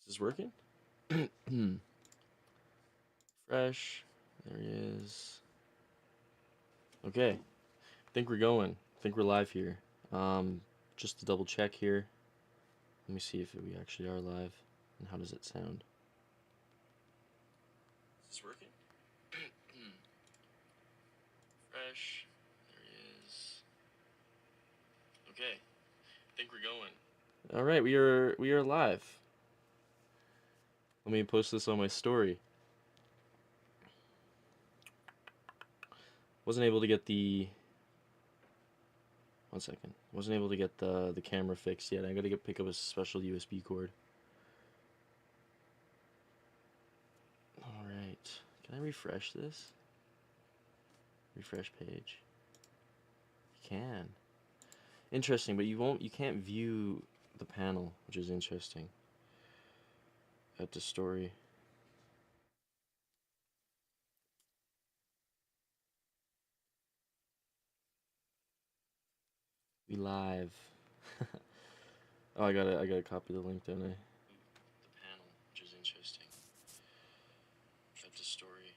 Is this working? Fresh. There he is. Okay. I think we're going. I think we're live here. Just to double check here. Let me see if we actually are live. And how does it sound? Is this working? Fresh. There he is. Okay. I think we're going. All right, we are live. Let me post this on my story. Wasn't able to get the 1 second. Wasn't able to get the camera fixed yet. I gotta pick up a special USB cord. All right. Can I refresh this? Refresh page. You can. Interesting, but you can't view the panel, which is interesting. At the story. We live. Oh, I gotta copy the link, don't I? The panel, which is interesting. At the story.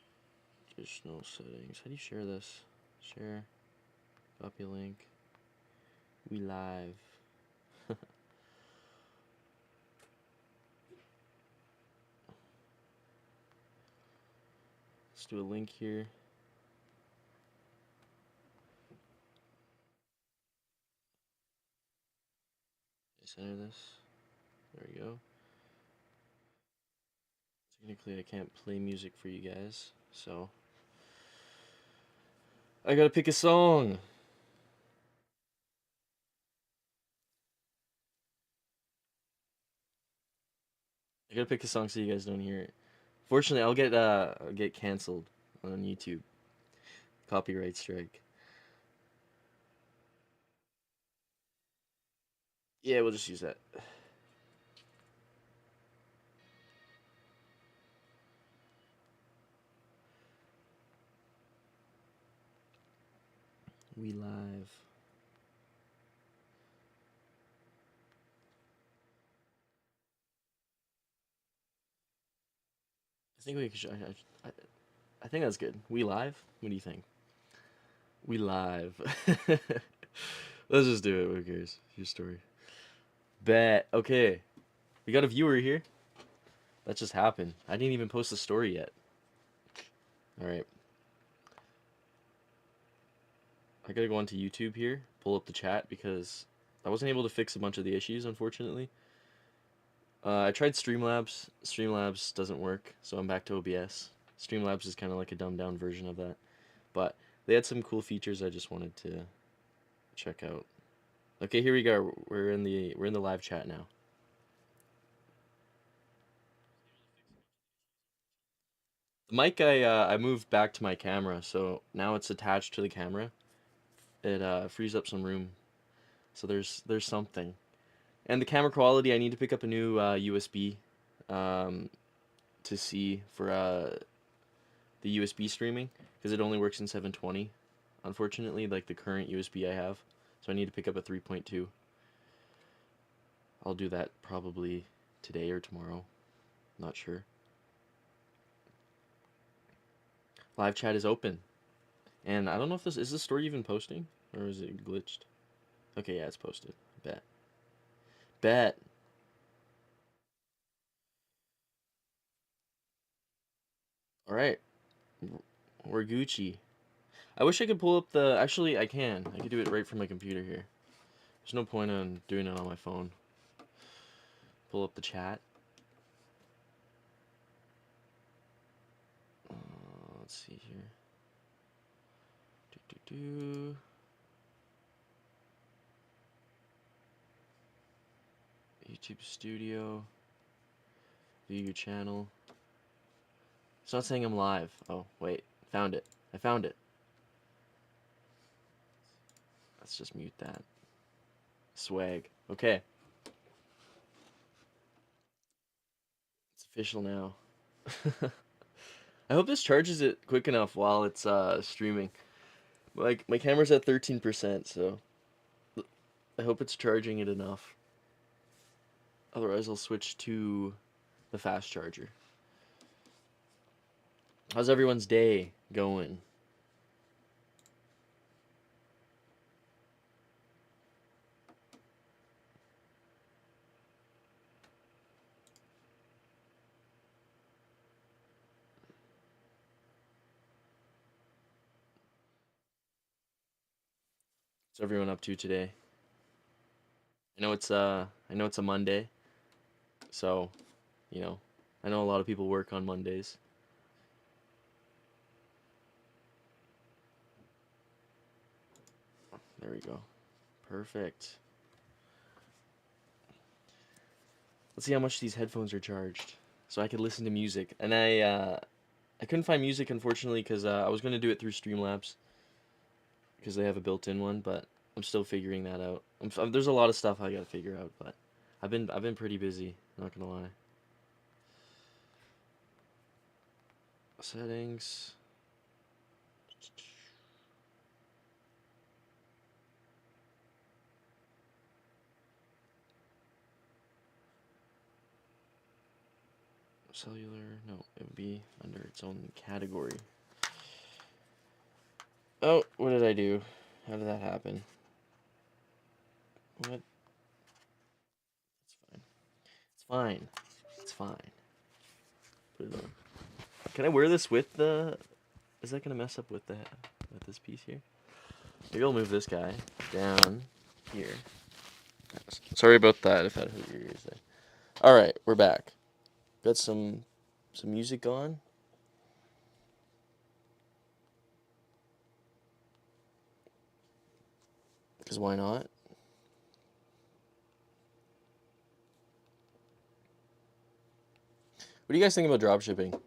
Additional settings. How do you share this? Share. Copy link. We live. Let's do a link here. Center this. There we go. Technically, I can't play music for you guys, so I gotta pick a song. I gotta pick a song so you guys don't hear it. Fortunately, I'll get canceled on YouTube. Copyright strike. Yeah, we'll just use that. We live. I think we should. I think that's good. We live. What do you think? We live. Let's just do it. Who cares? Your story. Bet. Okay. We got a viewer here. That just happened. I didn't even post the story yet. All right. I gotta go onto YouTube here, pull up the chat because I wasn't able to fix a bunch of the issues, unfortunately. I tried Streamlabs. Streamlabs doesn't work, so I'm back to OBS. Streamlabs is kind of like a dumbed down version of that, but they had some cool features I just wanted to check out. Okay, here we go. We're in the live chat now. The mic I moved back to my camera, so now it's attached to the camera. It frees up some room, so there's something. And the camera quality, I need to pick up a new USB um, to see for the USB streaming because it only works in 720. Unfortunately, like the current USB I have, so I need to pick up a 3.2. I'll do that probably today or tomorrow. Not sure. Live chat is open, and I don't know if this is the story even posting or is it glitched. Okay, yeah, it's posted. Bet. Bet. All right, we're Gucci. I wish I could pull up the. Actually, I can. I could do it right from my computer here. There's no point on doing it on my phone. Pull up the chat. Let's see here. Do. YouTube Studio. View your channel. It's not saying I'm live. Oh, wait. Found it. I found it. Let's just mute that. Swag. Okay. It's official now. I hope this charges it quick enough while it's streaming. Like my camera's at 13%, so I hope it's charging it enough. Otherwise I'll switch to the fast charger. How's everyone's day going? What's everyone up to today? I know it's a Monday, so, you know, I know a lot of people work on Mondays. There we go. Perfect. Let's see how much these headphones are charged, so I could listen to music. And I couldn't find music unfortunately because I was gonna do it through Streamlabs because they have a built-in one, but I'm still figuring that out. There's a lot of stuff I gotta figure out, but I've been pretty busy. Not gonna lie. Settings. Cellular. No, it would be under its own category. Oh, what did I do? How did that happen? What? It's fine. It's fine. It's fine. Put it on. Can I wear this with the? Is that gonna mess up with the with this piece here? Maybe I'll move this guy down here. Sorry about that if that hurt your ears there. All right, we're back. Got some music on. Because why not? What do you guys think about dropshipping?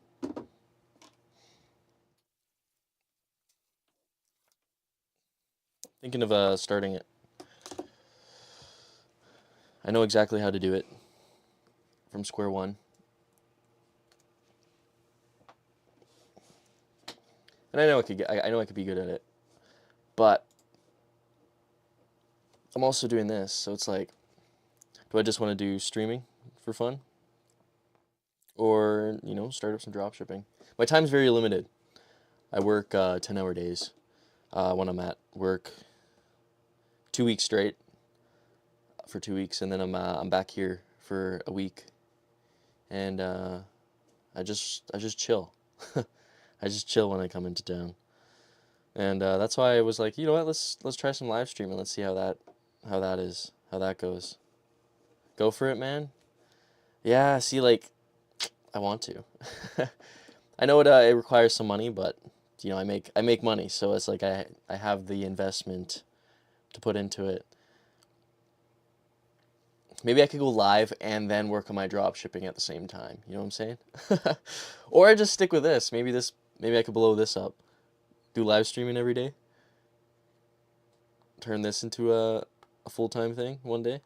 Thinking of starting it. I know exactly how to do it from square one. And I know I could be good at it. But I'm also doing this, so it's like, do I just want to do streaming for fun? Or, start up some dropshipping? My time's very limited. I work 10-hour days when I'm at work 2 weeks straight for 2 weeks, and then I'm back here for a week, and I just chill. I just chill when I come into town, and that's why I was like, you know what, let's try some live streaming. Let's see how that goes. Go for it, man. Yeah, see, like, I want to. I know it requires some money, but I make money, so it's like I have the investment to put into it. Maybe I could go live and then work on my drop shipping at the same time. You know what I'm saying? Or I just stick with this. Maybe I could blow this up. Do live streaming every day. Turn this into a full-time thing one day.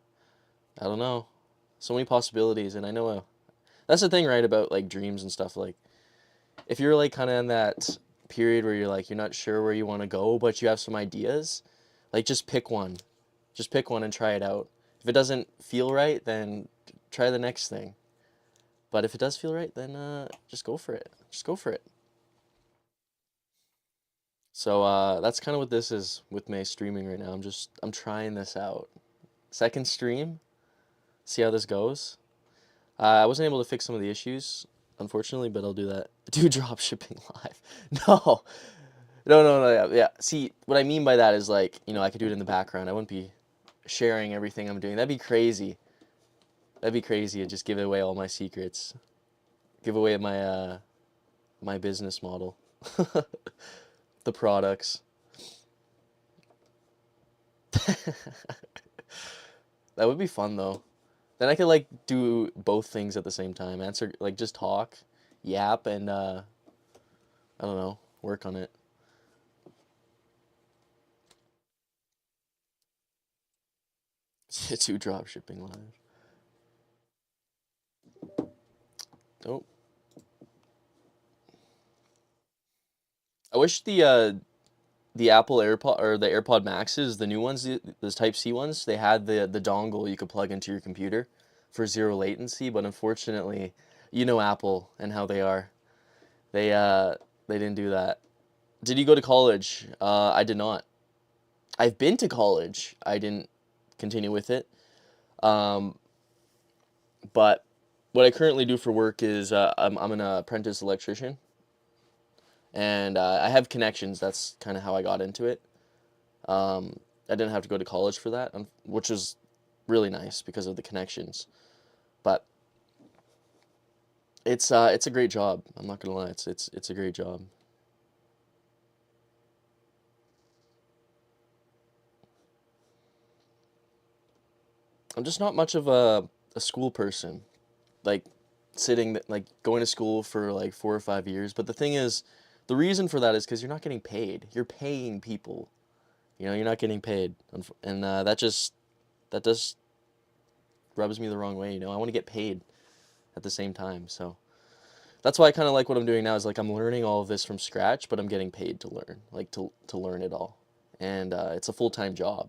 I don't know. So many possibilities, and I know that's the thing, right, about like dreams and stuff. Like, if you're like kind of in that period where you're not sure where you want to go, but you have some ideas, like just pick one. Just pick one and try it out. If it doesn't feel right, then try the next thing. But if it does feel right, then just go for it. Just go for it. So that's kind of what this is with my streaming right now. I'm trying this out. Second stream, see how this goes. I wasn't able to fix some of the issues, unfortunately, but I'll do that. Do drop shipping live. No. No. Yeah. See, what I mean by that is like, I could do it in the background. I wouldn't be sharing everything I'm doing. That'd be crazy. That'd be crazy to just give away all my secrets. Give away my business model. The products. That would be fun though. Then I could like do both things at the same time. Answer, like, just talk, yap, and I don't know, work on it. Do drop shipping live. Nope. I wish the Apple AirPod or the AirPod Maxes, the new ones, the Type C ones, they had the dongle you could plug into your computer for zero latency, but unfortunately, You know Apple and how they are. They uh they didn't do that. Did you go to college? I did not. I've been to college. I didn't continue with it. Um, but what I currently do for work is I'm an apprentice electrician, and I have connections. That's kind of how I got into it. I didn't have to go to college for that, which was really nice because of the connections. But it's a great job. I'm not gonna lie. It's a great job. I'm just not much of a school person. Like like going to school for like 4 or 5 years. But the thing is, the reason for that is because you're not getting paid. You're paying people. You're not getting paid, and that just rubs me the wrong way. I want to get paid at the same time. So that's why I kind of like what I'm doing now. Is like I'm learning all of this from scratch, but I'm getting paid to learn, like to learn it all, and it's a full-time job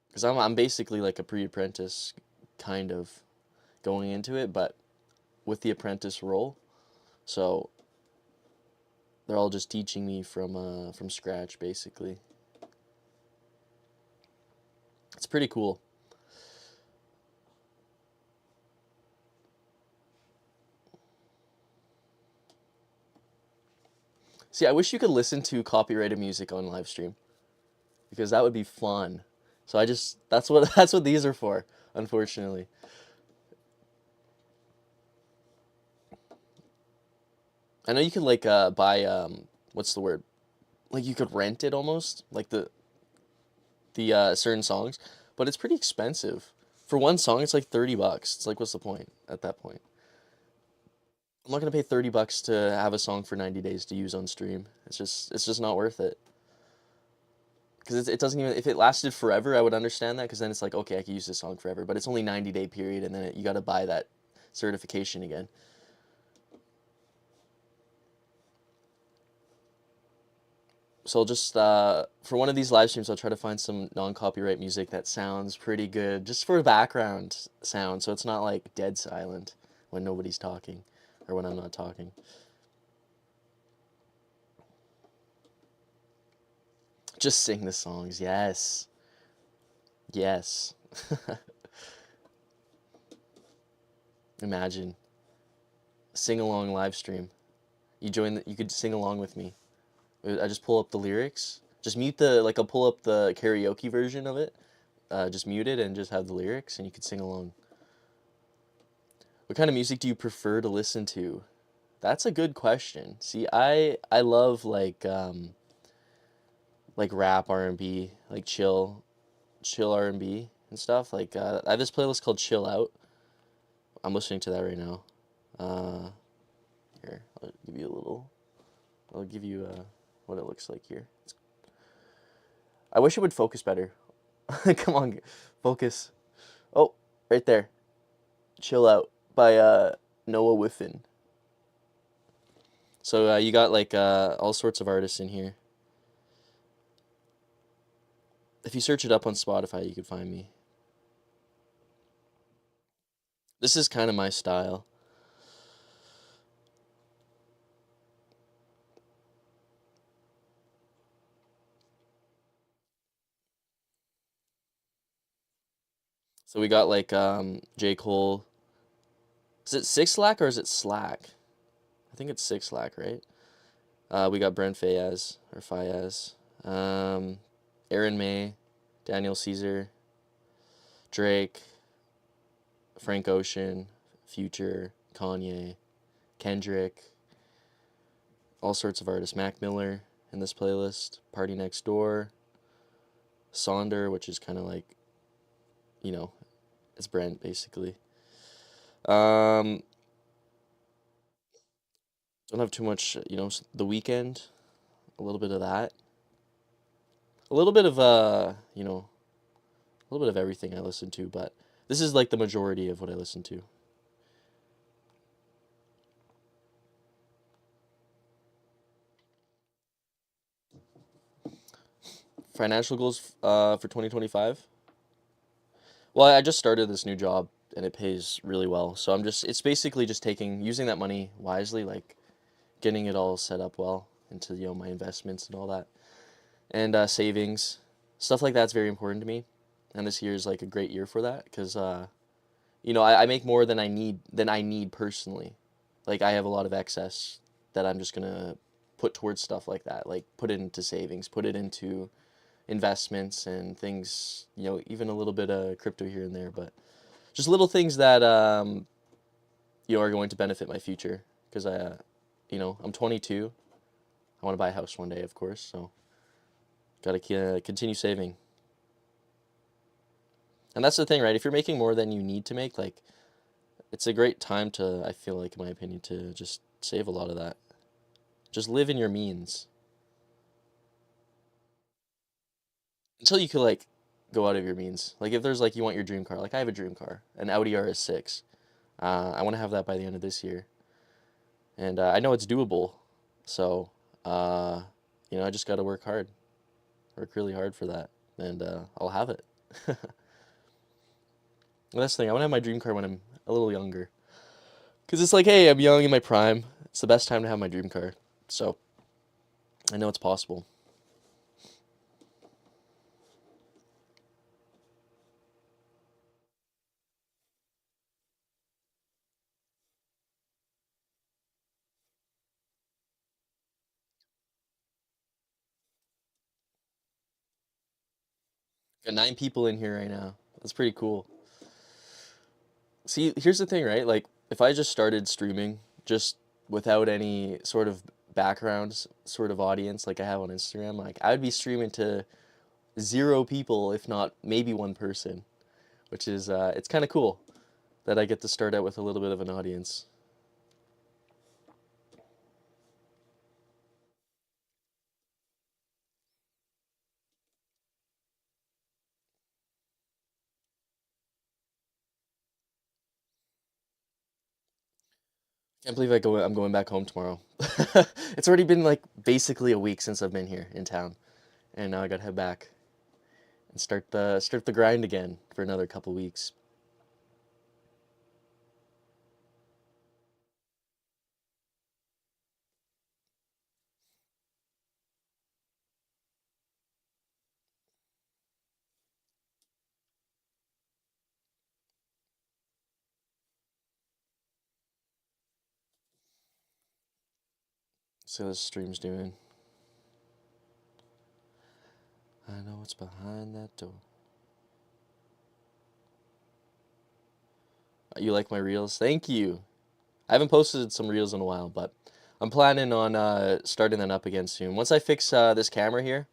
because I'm basically like a pre-apprentice, kind of going into it, but with the apprentice role. So they're all just teaching me from scratch, basically. It's pretty cool. See, I wish you could listen to copyrighted music on live stream because that would be fun. So I just that's what these are for, unfortunately. I know you could like buy what's the word? Like you could rent it almost, like the certain songs, but it's pretty expensive. For one song, it's like $30. It's like what's the point at that point? I'm not gonna pay $30 to have a song for 90 days to use on stream. It's just not worth it. Because it doesn't even, if it lasted forever, I would understand that because then it's like, okay, I can use this song forever, but it's only 90-day period and then you got to buy that certification again. So I'll just for one of these live streams, I'll try to find some non-copyright music that sounds pretty good, just for background sound, so it's not like dead silent when nobody's talking or when I'm not talking. Just sing the songs, yes, yes. Imagine sing along live stream. You could sing along with me. I just pull up the lyrics. Just mute like I'll pull up the karaoke version of it. Just mute it and just have the lyrics, and you could sing along. What kind of music do you prefer to listen to? That's a good question. See, I love like rap R&B, like chill R&B and stuff. Like I have this playlist called Chill Out. I'm listening to that right now. Uh, Here, I'll give you a little. I'll give you what it looks like here. I wish it would focus better. Come on, focus. Oh, right there. Chill Out by Noah Whiffen. So you got like all sorts of artists in here. If you search it up on Spotify, you could find me. This is kind of my style. So we got like J. Cole. Is it Six Slack or is it Slack? I think it's Six Slack, right? We got Brent Fayez or Fayez. Aaron May, Daniel Caesar, Drake, Frank Ocean, Future, Kanye, Kendrick, all sorts of artists. Mac Miller in this playlist. Party Next Door. Sonder, which is kind of like, you know, it's Brent basically. Um, don't have too much, The Weekend, a little bit of that. A little bit of a little bit of everything I listen to, but this is like the majority of what I listen to. Financial goals for 2025. Well, I just started this new job and it pays really well. So it's basically just using that money wisely, like getting it all set up well into, my investments and all that, and savings, stuff like that's very important to me. And this year is like a great year for that because I make more than I need personally. Like I have a lot of excess that I'm just gonna put towards stuff like that, like put it into savings, put it into investments and things, even a little bit of crypto here and there, but just little things that are going to benefit my future because I'm 22. I want to buy a house one day, of course, so got to continue saving. And that's the thing, right? If you're making more than you need to make, like it's a great time to, I feel like, in my opinion, to just save a lot of that. Just live in your means until you could like go out of your means. Like if there's like you want your dream car, like I have a dream car, an Audi RS6. I want to have that by the end of this year, and I know it's doable. So, uh, I just got to work really hard for that, and I'll have it. Well, that's the thing. I want to have my dream car when I'm a little younger, because it's like, hey, I'm young in my prime. It's the best time to have my dream car. So I know it's possible. Got 9 people in here right now. That's pretty cool. See, here's the thing, right? Like, if I just started streaming just without any sort of background, sort of audience like I have on Instagram, like I would be streaming to 0 people, if not maybe one person, which is it's kind of cool that I get to start out with a little bit of an audience. Can't believe I'm going back home tomorrow. It's already been like basically a week since I've been here in town, and now I gotta head back and start the grind again for another couple weeks. So this stream's doing. I know what's behind that door. You like my reels? Thank you. I haven't posted some reels in a while, but I'm planning on starting that up again soon. Once I fix this camera here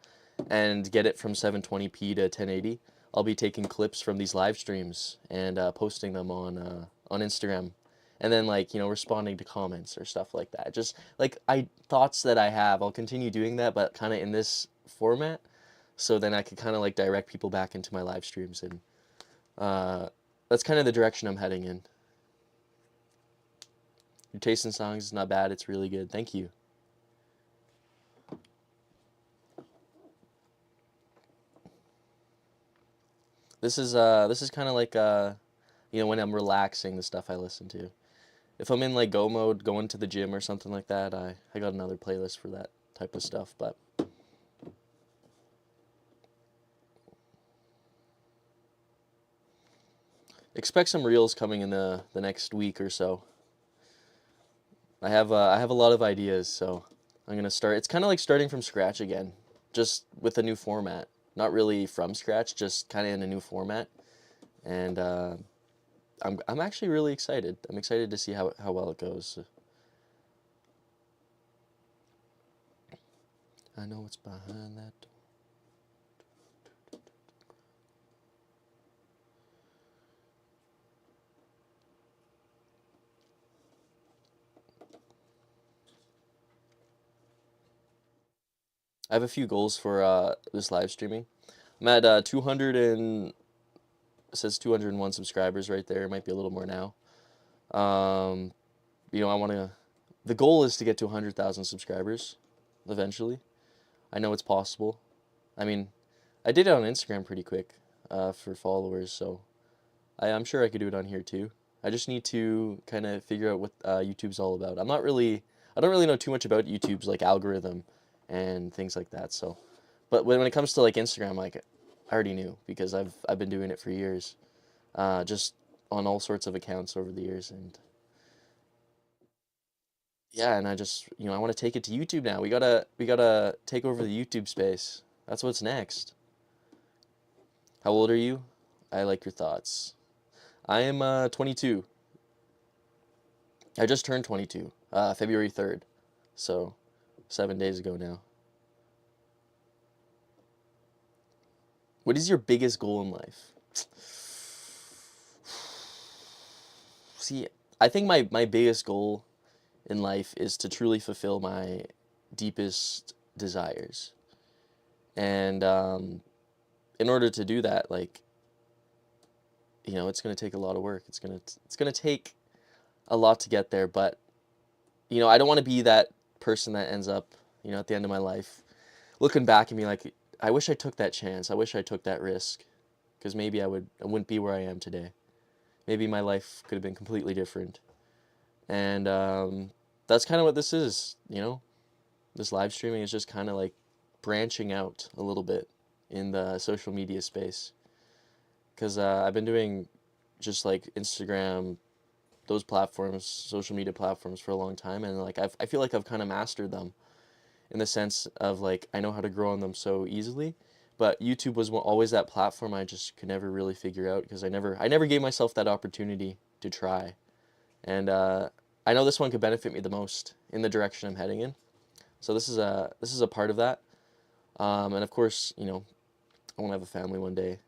and get it from 720p to 1080, I'll be taking clips from these live streams and posting them on Instagram, and then like responding to comments or stuff like that. Just like thoughts that I have, I'll continue doing that, but kind of in this format, so then I could kind of like direct people back into my live streams, and uh, that's kind of the direction I'm heading in. Your taste in songs is not bad. It's really good. Thank you. This is kind of like when I'm relaxing, the stuff I listen to. If I'm in like go mode, going to the gym or something like that, I got another playlist for that type of stuff. But expect some reels coming in the next week or so. I have a lot of ideas, so I'm gonna start. It's kind of like starting from scratch again, just with a new format. Not really from scratch, just kind of in a new format. And I'm actually really excited. I'm excited to see how well it goes. I know what's behind that door. I have a few goals for this live streaming. I'm at 200 and it says 201 subscribers right there. It might be a little more now. Um, I want to. The goal is to get to 100,000 subscribers eventually. I know it's possible. I mean, I did it on Instagram pretty quick for followers, so I'm sure I could do it on here too. I just need to kind of figure out what YouTube's all about. I don't really know too much about YouTube's like algorithm and things like that. So, but when it comes to like Instagram, like I already knew because I've been doing it for years, just on all sorts of accounts over the years, and yeah, and I just I want to take it to YouTube now. We gotta take over the YouTube space. That's what's next. How old are you? I like your thoughts. I am 22. I just turned 22, February 3rd. So, 7 days ago now. What is your biggest goal in life? See, I think my biggest goal in life is to truly fulfill my deepest desires. And in order to do that, like, it's going to take a lot of work. It's going to take a lot to get there, but I don't want to be that person that ends up, at the end of my life looking back and be like, I wish I took that chance. I wish I took that risk, because maybe I wouldn't be where I am today. Maybe my life could have been completely different. And that's kind of what this is. This live streaming is just kind of like branching out a little bit in the social media space, because I've been doing just like Instagram, those platforms, social media platforms, for a long time, and like I feel like I've kind of mastered them in the sense of like I know how to grow on them so easily. But YouTube was always that platform I just could never really figure out, because I never gave myself that opportunity to try. And I know this one could benefit me the most in the direction I'm heading in. So this is a part of that. And of course, I want to have a family one day.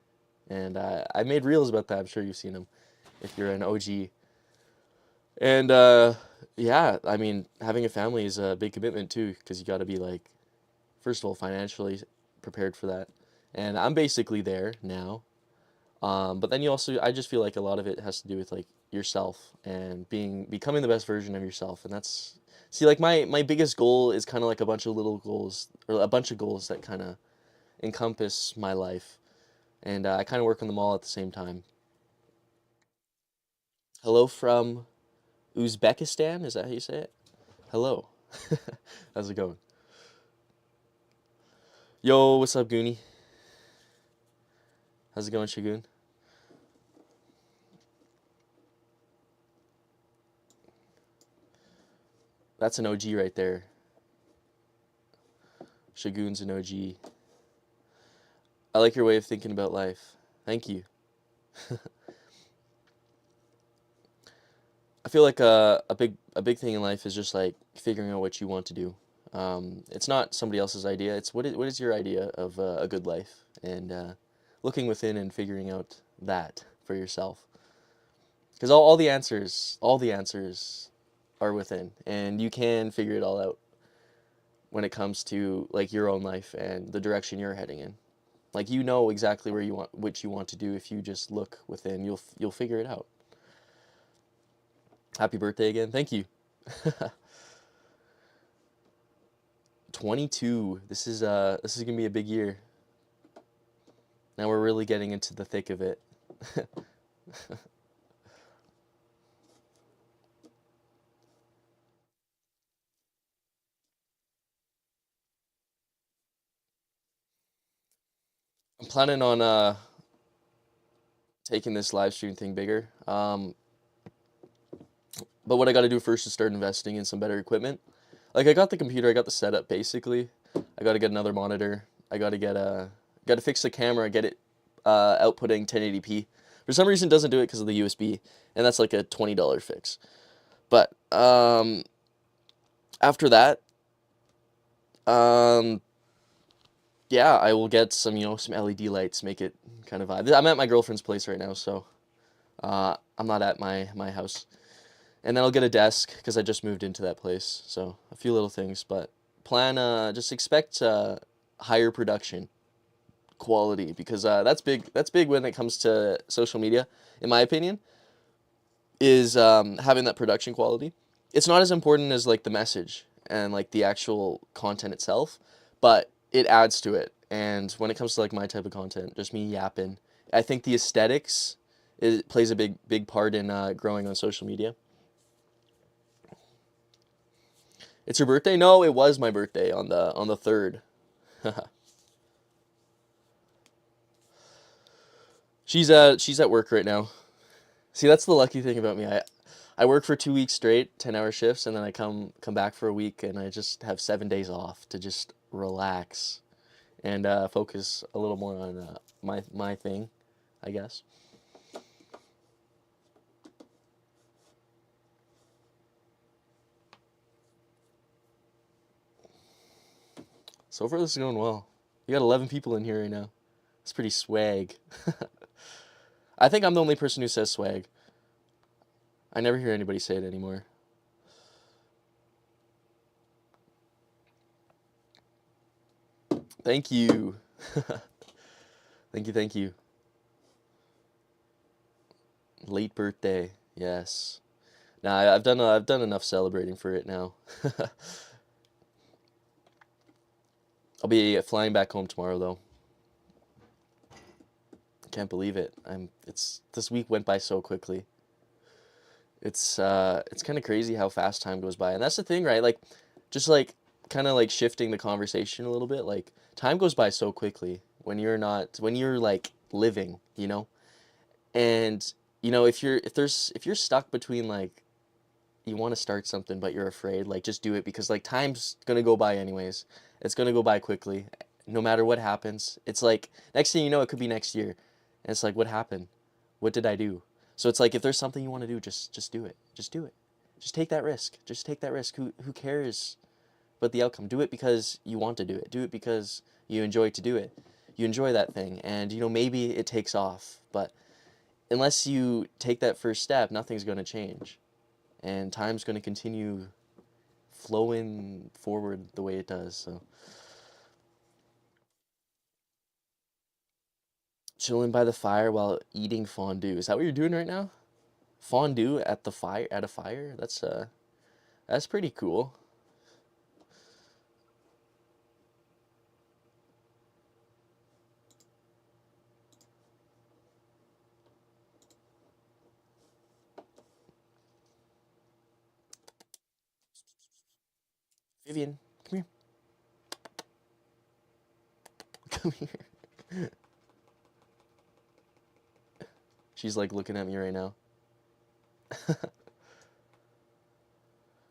And I made reels about that. I'm sure you've seen them if you're an OG. And yeah, I mean, having a family is a big commitment too, because you got to be like, first of all, financially prepared for that. And I'm basically there now. But then I just feel like a lot of it has to do with like yourself and becoming the best version of yourself. And see, like my biggest goal is kind of like a bunch of little goals, or a bunch of goals that kind of encompass my life. And I kind of work on them all at the same time. Hello from Uzbekistan, is that how you say it? Hello. How's it going? Yo, what's up, Goonie? How's it going, Shagun? That's an OG right there. Shagun's an OG. I like your way of thinking about life. Thank you. I feel like a big thing in life is just like figuring out what you want to do. It's not somebody else's idea. It's what is your idea of a good life, and looking within and figuring out that for yourself. Because all the answers are within, and you can figure it all out when it comes to like your own life and the direction you're heading in. Like exactly what you want to do. If you just look within, you'll figure it out. Happy birthday again. Thank you. 22. This is gonna be a big year. Now we're really getting into the thick of it. I'm planning on taking this live stream thing bigger. But what I got to do first is start investing in some better equipment. Like I got the computer, I got the setup basically. I got to get another monitor. I got to fix the camera, get it outputting 1080p. For some reason, it doesn't do it because of the USB, and that's like a $20 fix. But after that, um, yeah, I will get some LED lights, make it kind of vibe. I'm at my girlfriend's place right now, so I'm not at my house. And then I'll get a desk because I just moved into that place. So a few little things, but just expect higher production quality, because that's big. That's big when it comes to social media, in my opinion, is having that production quality. It's not as important as like the message and like the actual content itself, but it adds to it. And when it comes to like my type of content, just me yapping, I think the aesthetics it plays a big part in growing on social media. It's your birthday? No, it was my birthday on the 3rd. She's at work right now. See, that's the lucky thing about me. I work for 2 weeks straight, 10-hour shifts, and then I come back for a week, and I just have 7 days off to just relax and focus a little more on my thing, I guess. So far, this is going well. You got 11 people in here right now. It's pretty swag. I think I'm the only person who says swag. I never hear anybody say it anymore. Thank you. Thank you, thank you. Late birthday. Yes. Nah, I've done enough celebrating for it now. I'll be flying back home tomorrow though. Can't believe it. It's this week went by so quickly. It's kind of crazy how fast time goes by. And that's the thing, right? Like just like kind of like shifting the conversation a little bit, like time goes by so quickly when you're like living, you know? And if you're stuck between like you want to start something but you're afraid, like just do it because like time's going to go by anyways. It's going to go by quickly no matter what happens. It's like next thing you know it could be next year. And it's like what happened? What did I do? So it's like if there's something you want to do, just do it. Just do it. Just take that risk. Just take that risk. Who cares about the outcome? Do it because you want to do it. Do it because you enjoy to do it. You enjoy that thing and maybe it takes off, but unless you take that first step, nothing's going to change. And time's going to continue flowing forward the way it does. So chilling by the fire while eating fondue. Is that what you're doing right now? Fondue at the fire at a fire? That's pretty cool. Vivian, come here. Come here. She's like looking at me right now.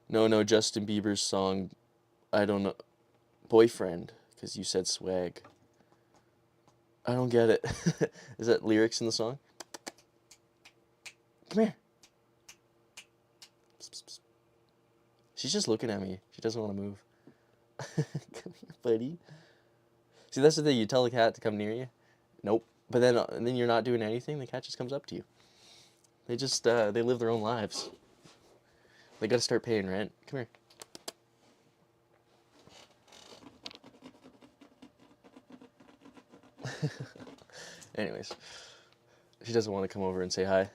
No, Justin Bieber's song, I don't know, Boyfriend, because you said swag. I don't get it. Is that lyrics in the song? Come here. She's just looking at me. She doesn't want to move. Come here, buddy. See, that's the thing. You tell the cat to come near you. Nope. But then, and then you're not doing anything. The cat just comes up to you. They just, they live their own lives. They gotta start paying rent. Come here. Anyways, she doesn't want to come over and say hi.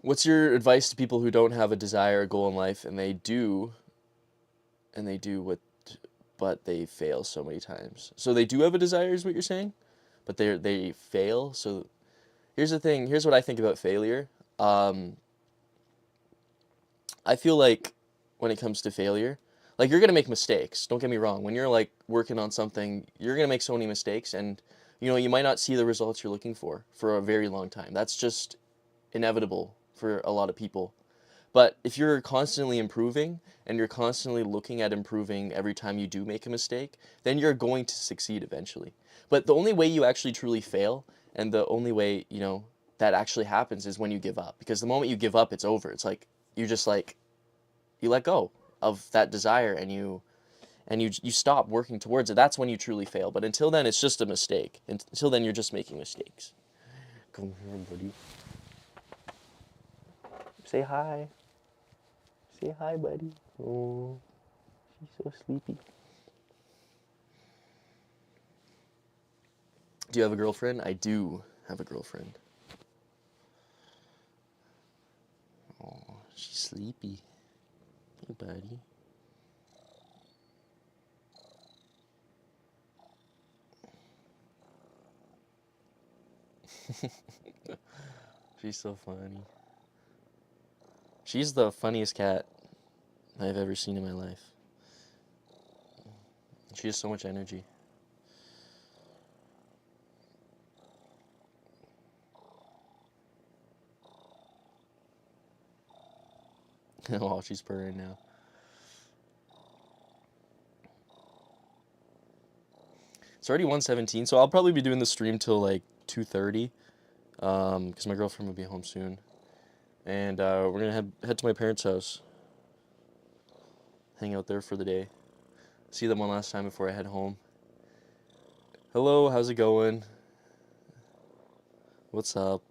What's your advice to people who don't have a desire or goal in life and they do but they fail so many times? So they do have a desire is what you're saying, but they fail. So here's the thing. Here's what I think about failure. I feel like when it comes to failure, like you're gonna make mistakes. Don't get me wrong. When you're like working on something, you're gonna make so many mistakes, and you might not see the results you're looking for a very long time. That's just inevitable for a lot of people. But if you're constantly improving and you're constantly looking at improving every time you do make a mistake, then you're going to succeed eventually. But the only way you actually truly fail and the only way, that actually happens is when you give up. Because the moment you give up, it's over. It's like you just like you let go of that desire and you stop working towards it. That's when you truly fail. But until then, it's just a mistake. Until then, you're just making mistakes. Come here, buddy. Say hi. Say hi, buddy. Oh, she's so sleepy. Do you have a girlfriend? I do have a girlfriend. Oh, she's sleepy. Hey, buddy. She's so funny. She's the funniest cat I've ever seen in my life. She has so much energy. Oh, she's purring now. It's already 1:17, so I'll probably be doing the stream till like 2:30, because my girlfriend will be home soon, and we're gonna head to my parents' house, hang out there for the day, see them one last time before I head home. Hello, how's it going? What's up?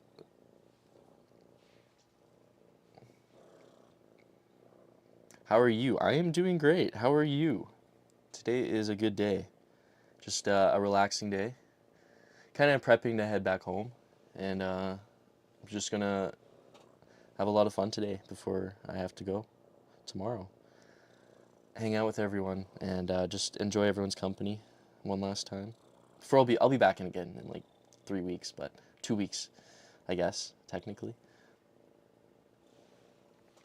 How are you? I am doing great. How are you? Today is a good day. Just a relaxing day. Kind of prepping to head back home, and I'm just gonna have a lot of fun today before I have to go tomorrow. Hang out with everyone and just enjoy everyone's company one last time. For I'll be back in again in like 3 weeks, but 2 weeks, I guess technically.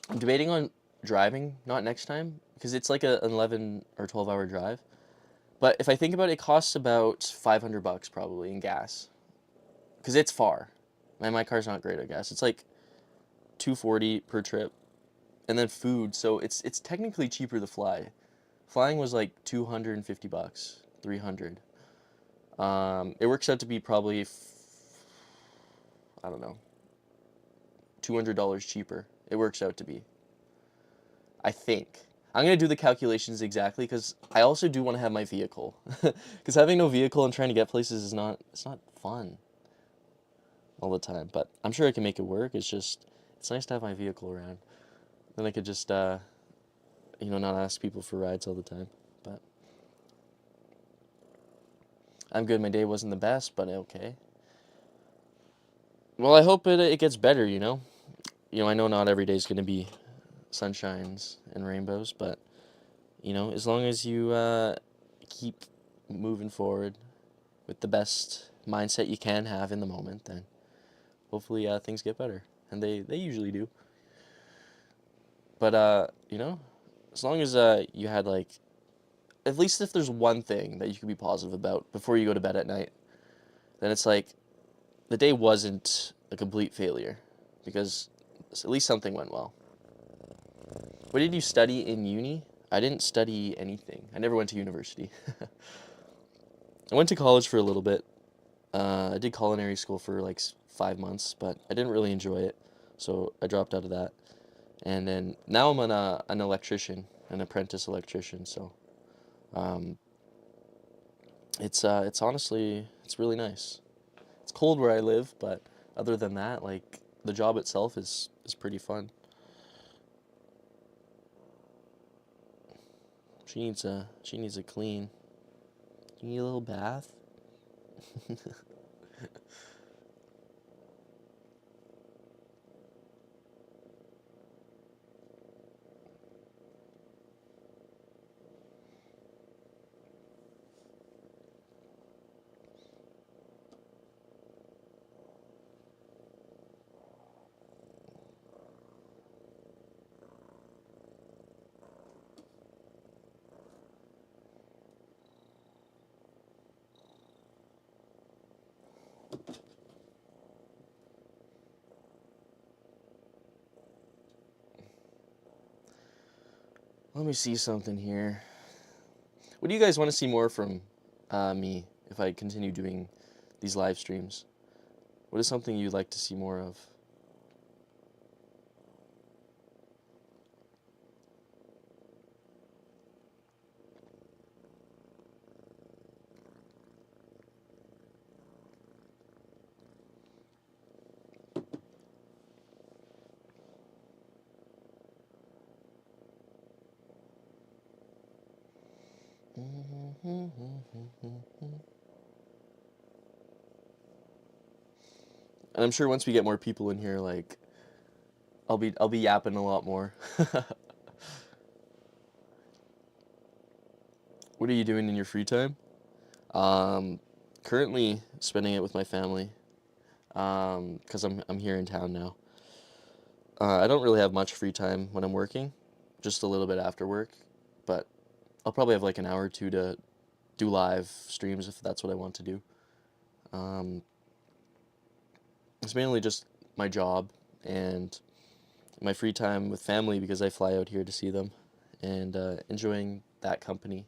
I'm debating on driving, not next time, because it's like an 11 or 12 hour drive. But if I think about it, it costs about $500 probably in gas, because it's far. And my car's not great at gas. It's like 240 per trip, and then food. So it's technically cheaper to fly. Flying was like $250, 300. It works out to be probably I don't know, $200 cheaper. It works out to be. I think. I'm gonna do the calculations exactly because I also do want to have my vehicle. Because having no vehicle and trying to get places is not fun all the time. But I'm sure I can make it work. It's nice to have my vehicle around. Then I could just not ask people for rides all the time. But I'm good. My day wasn't the best, but okay. Well, I hope it gets better. I know not every day is gonna be sunshines and rainbows, but as long as you keep moving forward with the best mindset you can have in the moment, then hopefully things get better, and they usually do. But as long as you had like at least if there's one thing that you can be positive about before you go to bed at night, then it's like the day wasn't a complete failure because at least something went well. What did you study in uni? I didn't study anything. I never went to university. I went to college for a little bit. I did culinary school for like 5 months, but I didn't really enjoy it, so I dropped out of that. And then now I'm an electrician, an apprentice electrician. So um, it's honestly it's really nice. It's cold where I live, but other than that, like the job itself is pretty fun. She needs a clean. You need a little bath. Let me see something here. What do you guys want to see more from me if I continue doing these live streams? What is something you'd like to see more of? And I'm sure once we get more people in here, like I'll be yapping a lot more. What are you doing in your free time? Um, Currently spending it with my family. Because I'm here in town now. I don't really have much free time when I'm working, just a little bit after work, but I'll probably have like an hour or two to do live streams if that's what I want to do. Um, it's mainly just my job and my free time with family because I fly out here to see them and enjoying that company.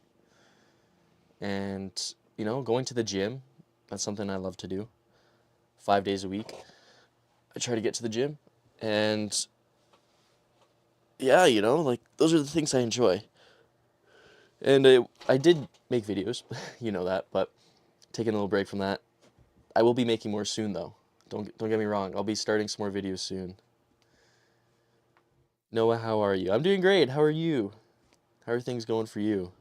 And, going to the gym, that's something I love to do 5 days a week. I try to get to the gym and yeah, like those are the things I enjoy. And I did make videos, you know that, but taking a little break from that. I will be making more soon though. Don't get me wrong. I'll be starting some more videos soon. Noah, how are you? I'm doing great. How are you? How are things going for you?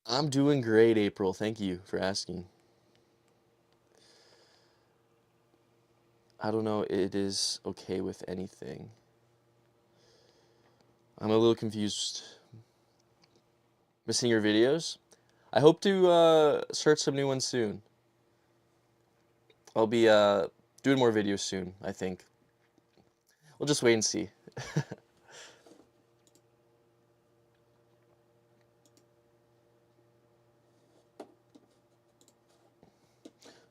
I'm doing great, April. Thank you for asking. I don't know. It is okay with anything. I'm a little confused. Missing your videos? I hope to start some new ones soon. I'll be doing more videos soon, I think. We'll just wait and see.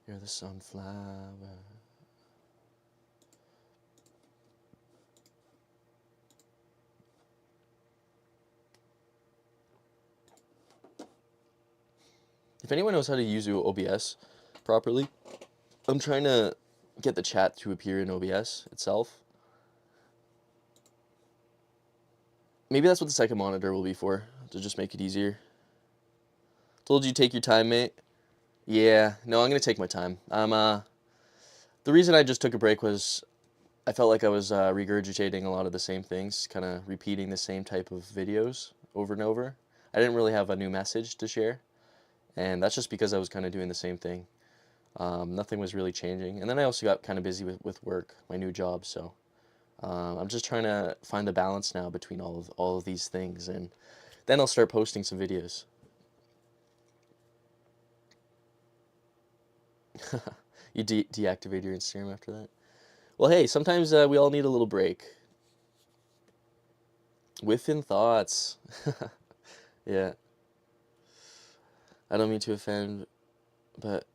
You're the sunflower. If anyone knows how to use OBS properly, I'm trying to get the chat to appear in OBS itself. Maybe that's what the second monitor will be for, to just make it easier. Told you take your time, mate. Yeah, no, I'm gonna take my time. The reason I just took a break was I felt like I was regurgitating a lot of the same things, kind of repeating the same type of videos over and over. I didn't really have a new message to share, and that's just because I was kind of doing the same thing. Nothing was really changing, and then I also got kind of busy with work, my new job, so I'm just trying to find the balance now between all of these things, and then I'll start posting some videos. You deactivate your Instagram after that? Well, hey, sometimes we all need a little break. Within thoughts. Yeah, I don't mean to offend, but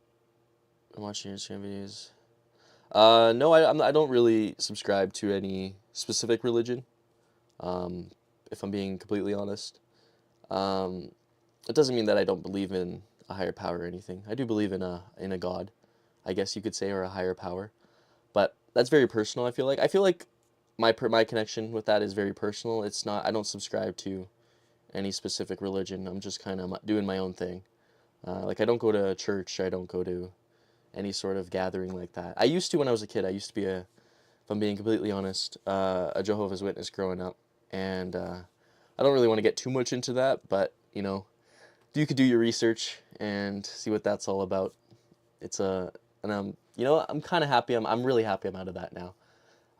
I'm watching your Instagram videos. No, I don't really subscribe to any specific religion. Um, if I'm being completely honest, um, it doesn't mean that I don't believe in a higher power or anything. I do believe in a God, I guess you could say, or a higher power. But that's very personal. I feel like my connection with that is very personal. It's not. I don't subscribe to any specific religion. I'm just kind of doing my own thing. Like I don't go to church. I don't go to any sort of gathering like that. I used to when I was a kid. I used to be if I'm being completely honest, a Jehovah's Witness growing up, and I don't really want to get too much into that, but you could do your research and see what that's all about. It's a and I'm kind of happy. I'm really happy I'm out of that now.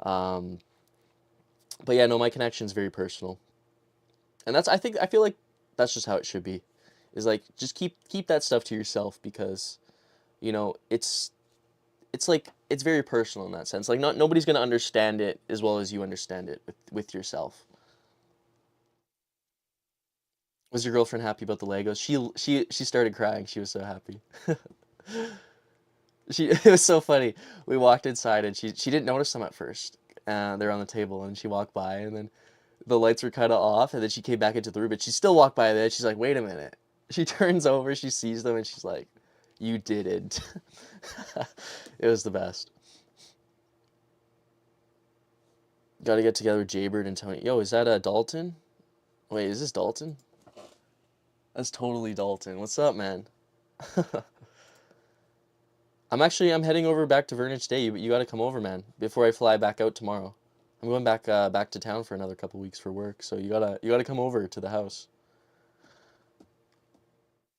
Um, but yeah, no, my connection is very personal, and I feel like that's just how it should be. Is like just keep that stuff to yourself because it's like it's very personal in that sense. Like not nobody's gonna understand it as well as you understand it with yourself. Was your girlfriend happy about the Legos? She started crying. She was so happy. It was so funny. We walked inside and she didn't notice them at first. They're on the table and she walked by and then the lights were kind of off and then she came back into the room but she still walked by there. She's like, wait a minute. She turns over, she sees them and she's like, you didn't. It was the best. Got to get together with Jaybird and Tony. Yo, is that Dalton? Wait, is this Dalton? That's totally Dalton. What's up, man? I'm heading over back to Vernon today. You got to come over, man, before I fly back out tomorrow. I'm going back to town for another couple weeks for work, so you gotta come over to the house.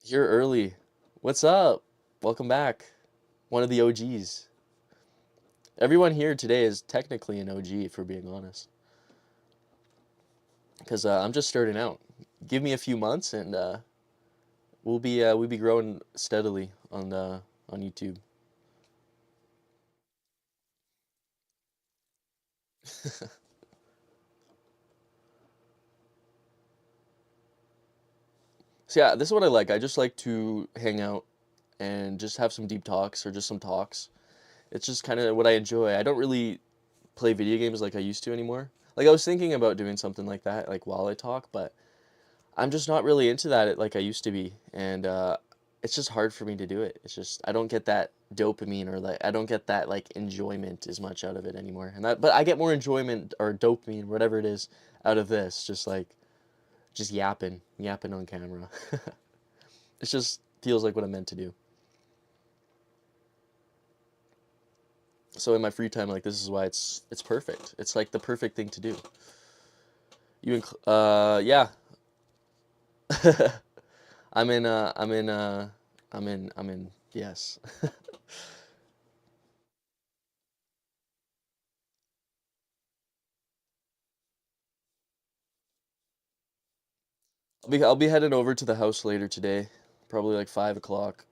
Here early. What's up? Welcome back. One of the OGs. Everyone here today is technically an OG, if we're being honest, because I'm just starting out. Give me a few months, and we'll be growing steadily on YouTube. So yeah, this is what I like. I just like to hang out and just have some deep talks or just some talks. It's just kind of what I enjoy. I don't really play video games like I used to anymore. Like I was thinking about doing something like that, like while I talk, but I'm just not really into that like I used to be, and it's just hard for me to do it. It's just I don't get that dopamine or like I don't get that like enjoyment as much out of it anymore. And that, but I get more enjoyment or dopamine, whatever it is, out of this. Just like just yapping on camera. It just feels like what I'm meant to do. So in my free time, like this is why it's perfect. It's like the perfect thing to do. Yeah. I'm in yes. I'll be heading over to the house later today, probably like 5 o'clock.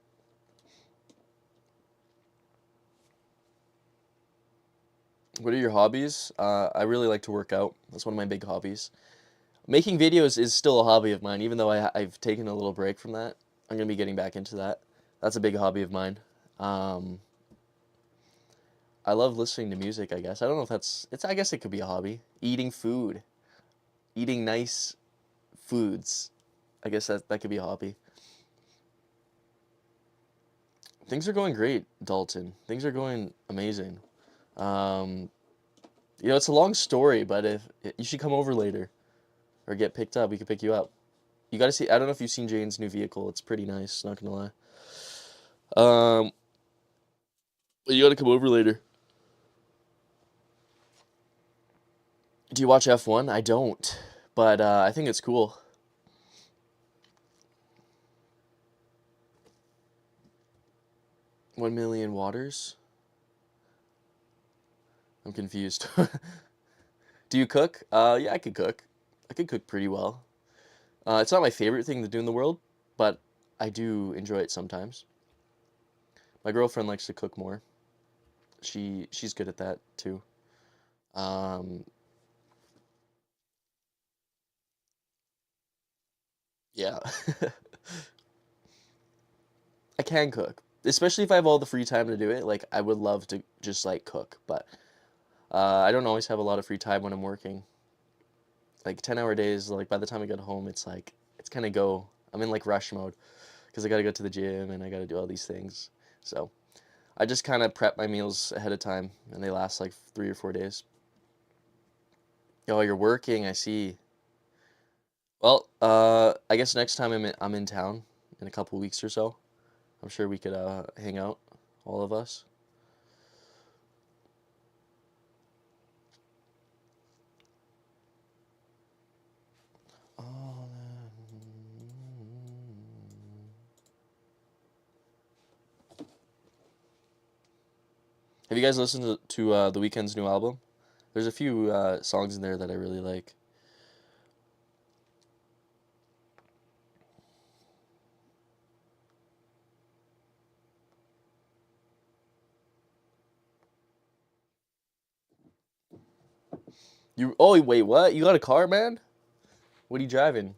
What are your hobbies? I really like to work out. That's one of my big hobbies. Making videos is still a hobby of mine, even though I've taken a little break from that. I'm gonna be getting back into that. That's a big hobby of mine. Um, I love listening to music, I guess. I don't know if I guess it could be a hobby. Eating food. Eating nice foods. I guess that could be a hobby. Things are going great, Dalton. Things are going amazing. Um, it's a long story, but if you should come over later or get picked up, we could pick you up. You got to see. I don't know if you've seen Jane's new vehicle. It's pretty nice. Not gonna lie. Um, but you got to come over later. Do you watch F1? I don't, but I think it's cool. 1 million waters. I'm confused. Do you cook? Yeah, I could cook. I could cook pretty well. It's not my favorite thing to do in the world, but I do enjoy it sometimes. My girlfriend likes to cook more. She's good at that too. Um, yeah. I can cook, especially if I have all the free time to do it. Like I would love to just like cook, but I don't always have a lot of free time when I'm working. Like 10-hour days, like by the time I get home, it's like it's kind of go. I'm in like rush mode because I got to go to the gym and I got to do all these things. So I just kind of prep my meals ahead of time, and they last like 3 or 4 days. Oh, you're working. I see. Well, I guess next time I'm in town in a couple weeks or so. I'm sure we could hang out, all of us. Oh, have you guys listened to The Weeknd's new album? There's a few songs in there that I really like. You oh wait, what? You got a car, man? What are you driving?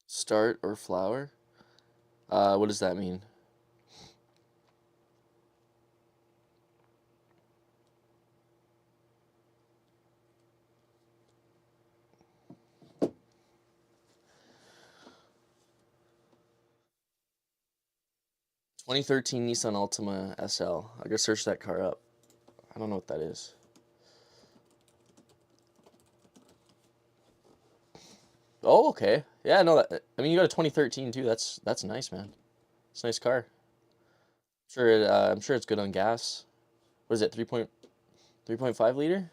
Start or flower? What does that mean? 2013 Nissan Altima SL. I gotta search that car up. I don't know what that is. Oh, okay. Yeah, no, I mean you got a 2013 too. That's nice, man. It's a nice car. I'm sure it's good on gas. What is it? 3.5 liter?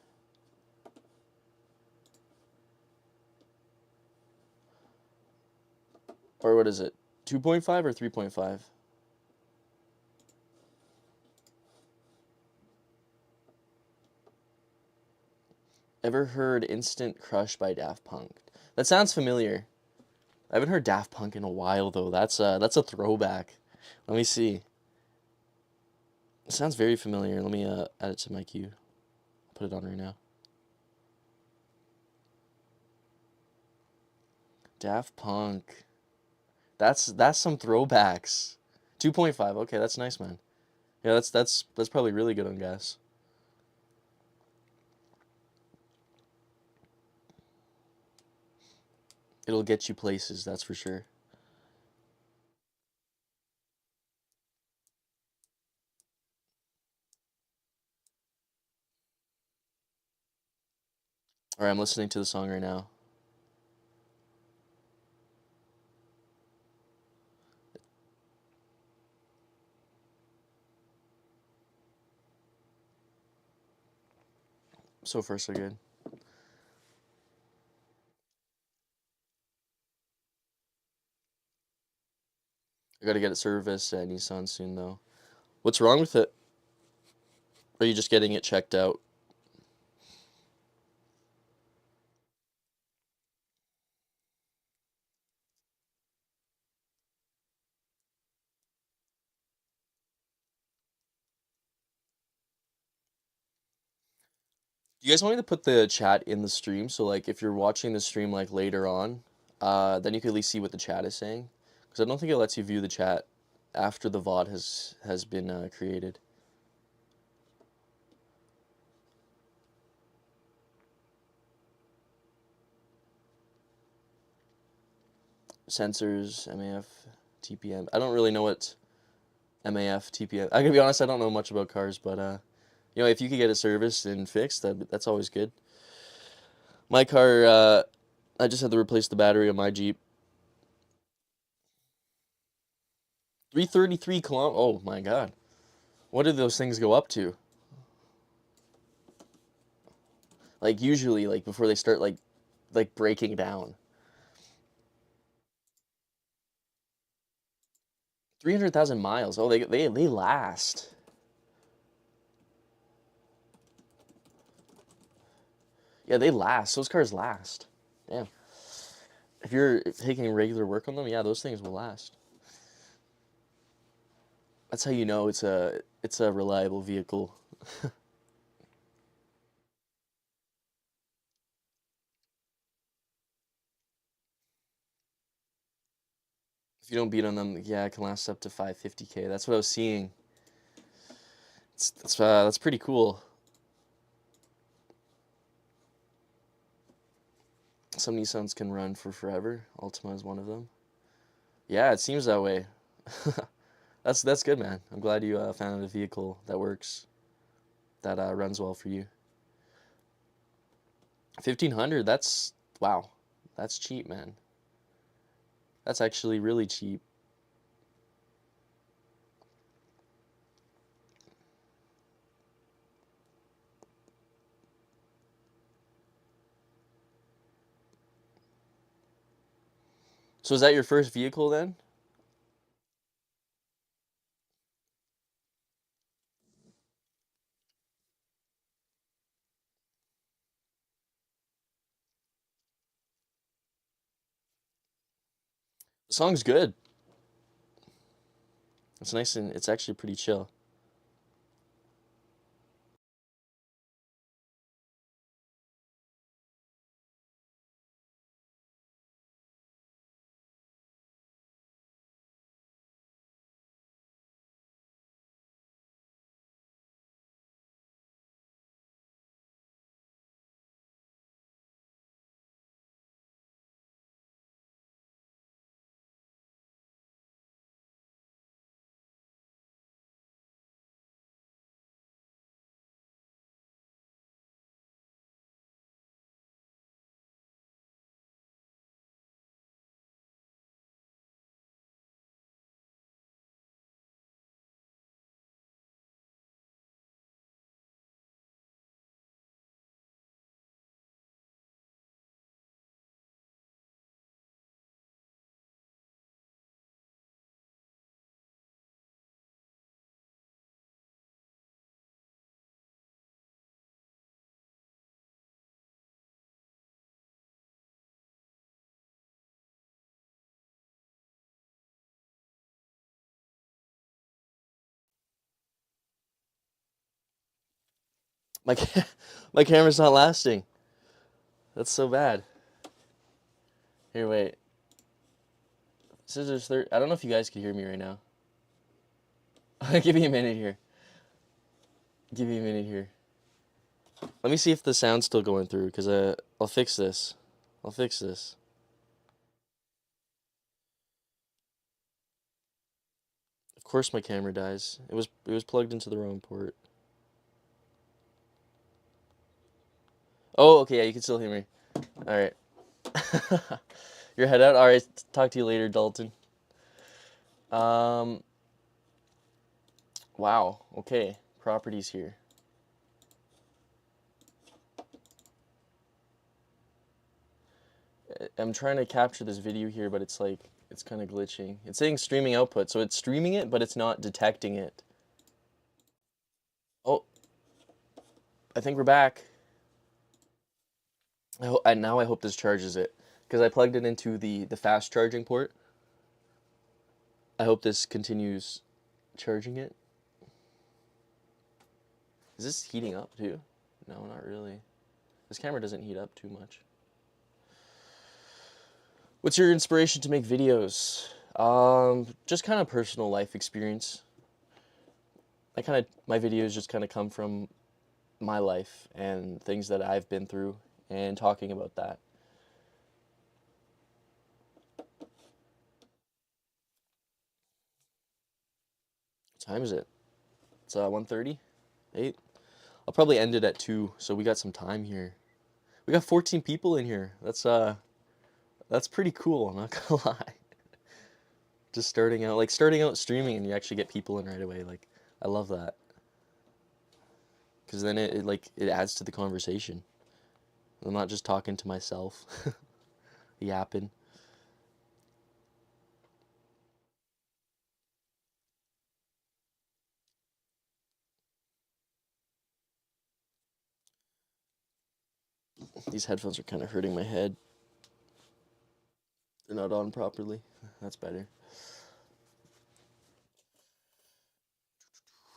Or what is it? 2.5 or 3.5? Ever heard Instant Crush by Daft Punk? That sounds familiar. I haven't heard Daft Punk in a while though. That's a throwback. Let me see. It sounds very familiar. Let me add it to my queue. Put it on right now. Daft Punk. That's some throwbacks. 2.5. Okay, that's nice, man. Yeah, that's probably really good on gas. It'll get you places, that's for sure. All right, I'm listening to the song right now. So far, so good. I gotta get it serviced at Nissan soon, though. What's wrong with it? Are you just getting it checked out? Do you guys want me to put the chat in the stream? So, like, if you're watching the stream, like, later on, then you can at least see what the chat is saying. Because I don't think it lets you view the chat after the VOD has been created. Sensors, MAF, TPM. I don't really know what MAF, TPM. I gotta be honest, I don't know much about cars, but if you could get it serviced and fixed, that's always good. My car, I just had to replace the battery on my Jeep. 333 kilometers. Oh my God. What do those things go up to? Like usually, like before they start like breaking down. 300,000 miles. Oh, they last. Yeah, they last. Those cars last. Damn. If you're taking regular work on them, yeah, those things will last. That's how you know it's a reliable vehicle. If you don't beat on them, yeah, it can last up to 550K. That's what I was seeing. That's pretty cool. Some Nissans can run for forever. Altima is one of them. Yeah, it seems that way. That's good, man. I'm glad you found a vehicle that works, that runs well for you. 1,500. That's wow. That's cheap, man. That's actually really cheap. So is that your first vehicle then? The song's good. It's nice and it's actually pretty chill. My my camera's not lasting. That's so bad. Here, wait. Scissors third. I don't know if you guys can hear me right now. Give me a minute here. Give me a minute here. Let me see if the sound's still going through, because I'll fix this. I'll fix this. Of course my camera dies. It was plugged into the wrong port. Oh, okay, yeah, you can still hear me. All right. Your head out. All right. Talk to you later, Dalton. Um. Wow. Okay. Properties here. I'm trying to capture this video here, but it's like it's kind of glitching. It's saying streaming output, so it's streaming it, but it's not detecting it. Oh, I think we're back. Now I hope this charges it, because I plugged it into the fast charging port. I hope this continues charging it. Is this heating up too? No, not really. This camera doesn't heat up too much. What's your inspiration to make videos? Just kind of personal life experience. My videos just kind of come from my life and things that I've been through and talking about that. What time is it? It's 1:30, 8. I'll probably end it at 2, so we got some time here. We got 14 people in here. That's pretty cool, I'm not gonna lie. Just starting out streaming and you actually get people in right away. Like, I love that. Because then it adds to the conversation. I'm not just talking to myself, yapping. These headphones are kind of hurting my head. They're not on properly. That's better.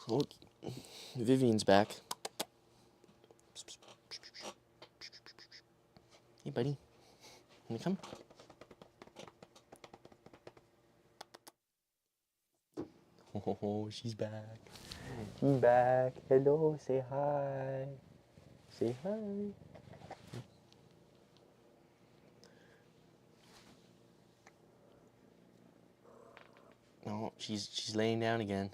Oh, Vivian's back. Hey, buddy. Can you come? Oh, she's back. She's back. Hello, say hi. Say hi. Oh, she's laying down again.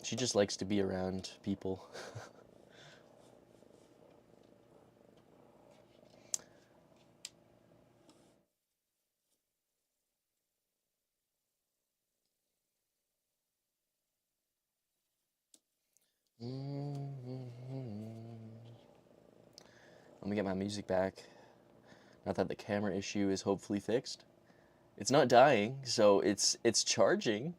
She just likes to be around people. Let me get my music back. Now that the camera issue is hopefully fixed. It's not dying, so it's charging.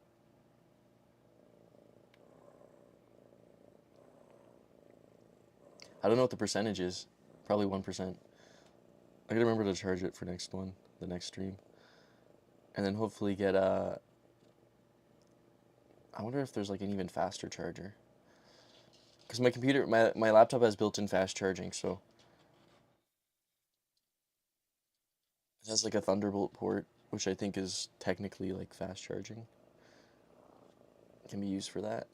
I don't know what the percentage is. Probably 1%. I gotta remember to charge it for next one, the next stream. And then hopefully get a... I wonder if there's like an even faster charger. Because my computer, my laptop has built-in fast charging, so... It has like a Thunderbolt port, which I think is technically like fast charging. It can be used for that.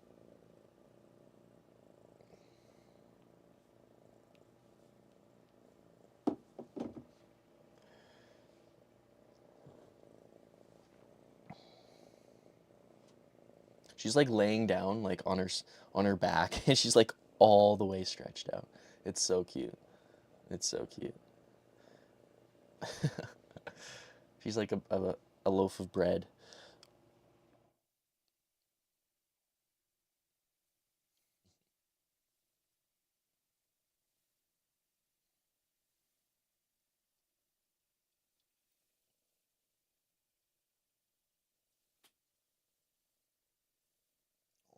She's like laying down like on her back and she's like all the way stretched out. It's so cute. It's so cute. She's like a loaf of bread.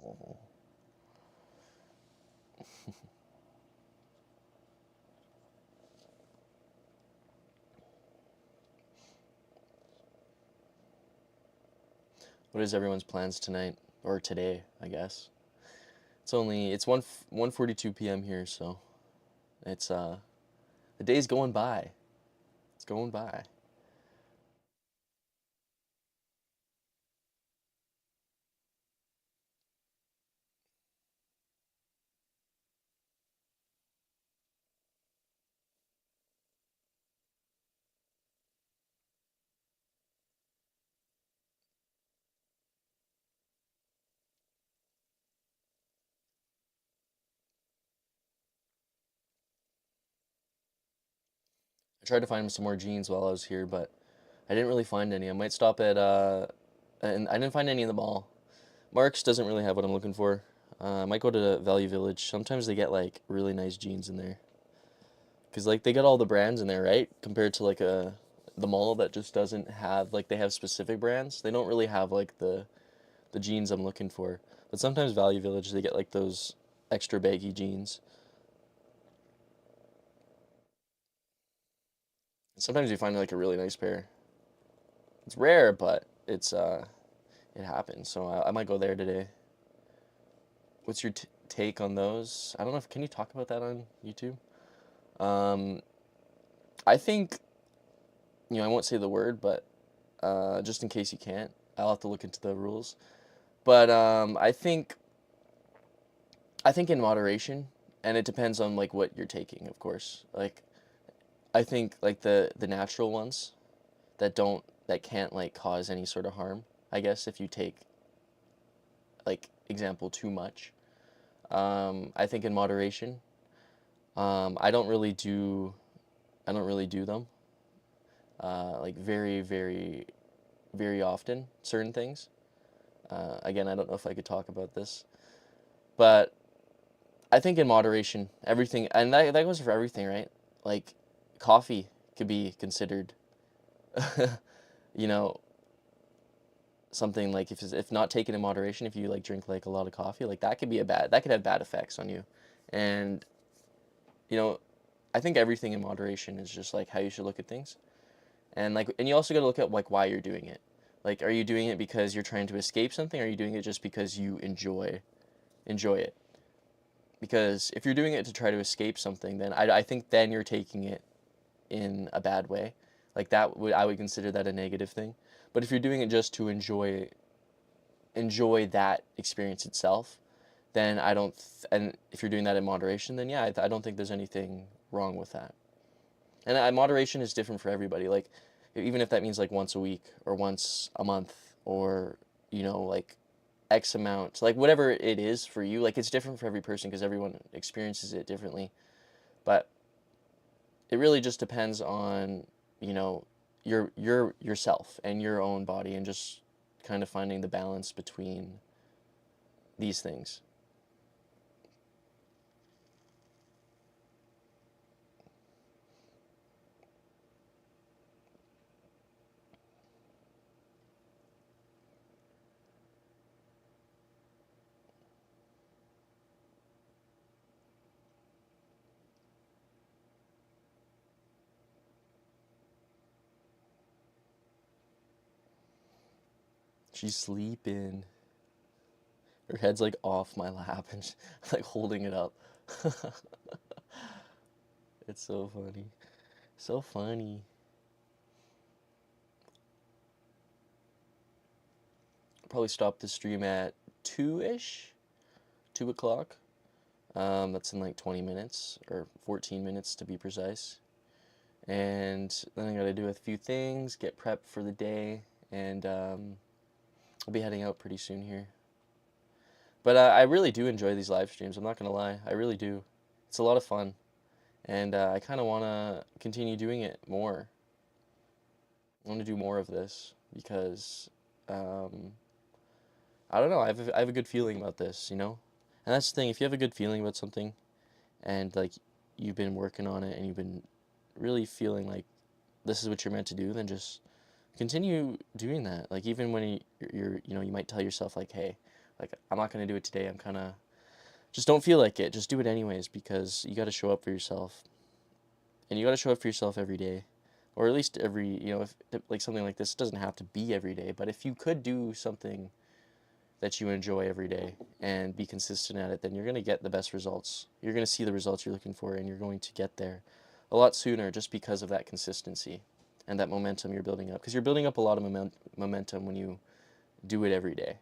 Oh. What is everyone's plans tonight or today? I guess it's 1:42 p.m. here, so it's the day's going by. It's going by. I tried to find some more jeans while I was here, but I didn't really find any. I might stop at and I didn't find any in the mall. Mark's doesn't really have what I'm looking for. I might go to Value Village. Sometimes they get like really nice jeans in there. Cause like they got all the brands in there, right? Compared to like the mall that just doesn't have like they have specific brands. They don't really have like the jeans I'm looking for. But sometimes Value Village they get like those extra baggy jeans. And sometimes you find like a really nice pair. It's rare, but it happens. So I might go there today. What's your take on those? I don't know if can you talk about that on YouTube? Um, I think I won't say the word, but just in case you can't, I'll have to look into the rules. But I think in moderation, and it depends on like what you're taking, of course. Like I think like the natural ones that can't like cause any sort of harm. I guess if you take like example too much, I think in moderation. I don't really do them like very very very often certain things. Again, I don't know if I could talk about this, but I think in moderation, everything, and that goes for everything, right? Like coffee could be considered, you know, something like if not taken in moderation, if you like drink like a lot of coffee, like that could have bad effects on you. And you know, I think everything in moderation is just like how you should look at things. And you also got to look at like why you're doing it. Like, are you doing it because you're trying to escape something? Or are you doing it just because you enjoy it? Because if you're doing it to try to escape something, then I think then you're taking it in a bad way. Like I would consider that a negative thing. But if you're doing it just to enjoy that experience itself, then and if you're doing that in moderation, then yeah, I don't think there's anything wrong with that. And moderation is different for everybody. Like even if that means like once a week or once a month or like X amount, like whatever it is for you, like it's different for every person because everyone experiences it differently. But it really just depends on, you know, yourself and your own body and just kind of finding the balance between these things. She's sleeping. Her head's like off my lap and she's like holding it up. It's so funny. So funny. Probably stop the stream at 2-ish, 2 o'clock. That's in like 20 minutes or 14 minutes to be precise. And then I gotta do a few things, get prepped for the day, and I'll be heading out pretty soon here. But I really do enjoy these live streams. I'm not gonna lie, I really do. It's a lot of fun, and I kind of wanna continue doing it more. I want to do more of this because um, I don't know. I have a good feeling about this, And that's the thing. If you have a good feeling about something, and like you've been working on it, and you've been really feeling like this is what you're meant to do, then just continue doing that. Like even when you might tell yourself like, hey, like I'm not gonna do it today. I'm kind of just don't feel like it. Just do it anyways because you got to show up for yourself, and you got to show up for yourself every day. or at least every, if like something like this doesn't have to be every day, but if you could do something that you enjoy every day and be consistent at it, then you're going to get the best results. You're going to see the results you're looking for, and you're going to get there a lot sooner just because of that consistency and that momentum you're building up. Because you're building up a lot of momentum when you do it every day.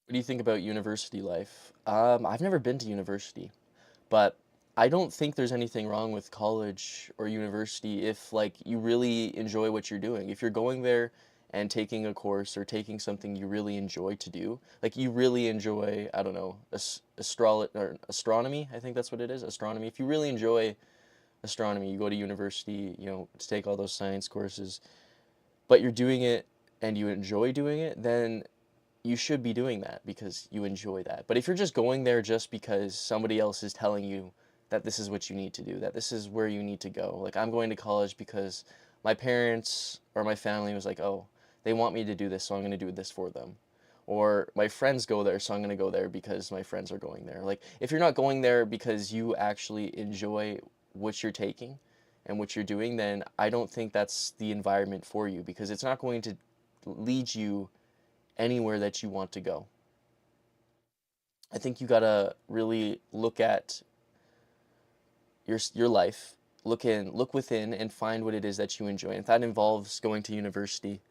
What do you think about university life? I've never been to university, but I don't think there's anything wrong with college or university if like you really enjoy what you're doing. If you're going there and taking a course or taking something you really enjoy to do, like you really enjoy, I don't know, or astronomy, I think that's what it is, astronomy. If you really enjoy astronomy, you go to university, to take all those science courses, but you're doing it and you enjoy doing it, then you should be doing that because you enjoy that. But if you're just going there just because somebody else is telling you that this is what you need to do, that this is where you need to go. Like I'm going to college because my parents or my family was like, "Oh, they want me to do this, so I'm going to do this for them." Or my friends go there, so I'm going to go there because my friends are going there. Like if you're not going there because you actually enjoy what you're taking and what you're doing, then I don't think that's the environment for you because it's not going to lead you anywhere that you want to go. I think you gotta really look at your life, look within, and find what it is that you enjoy. And if that involves going to university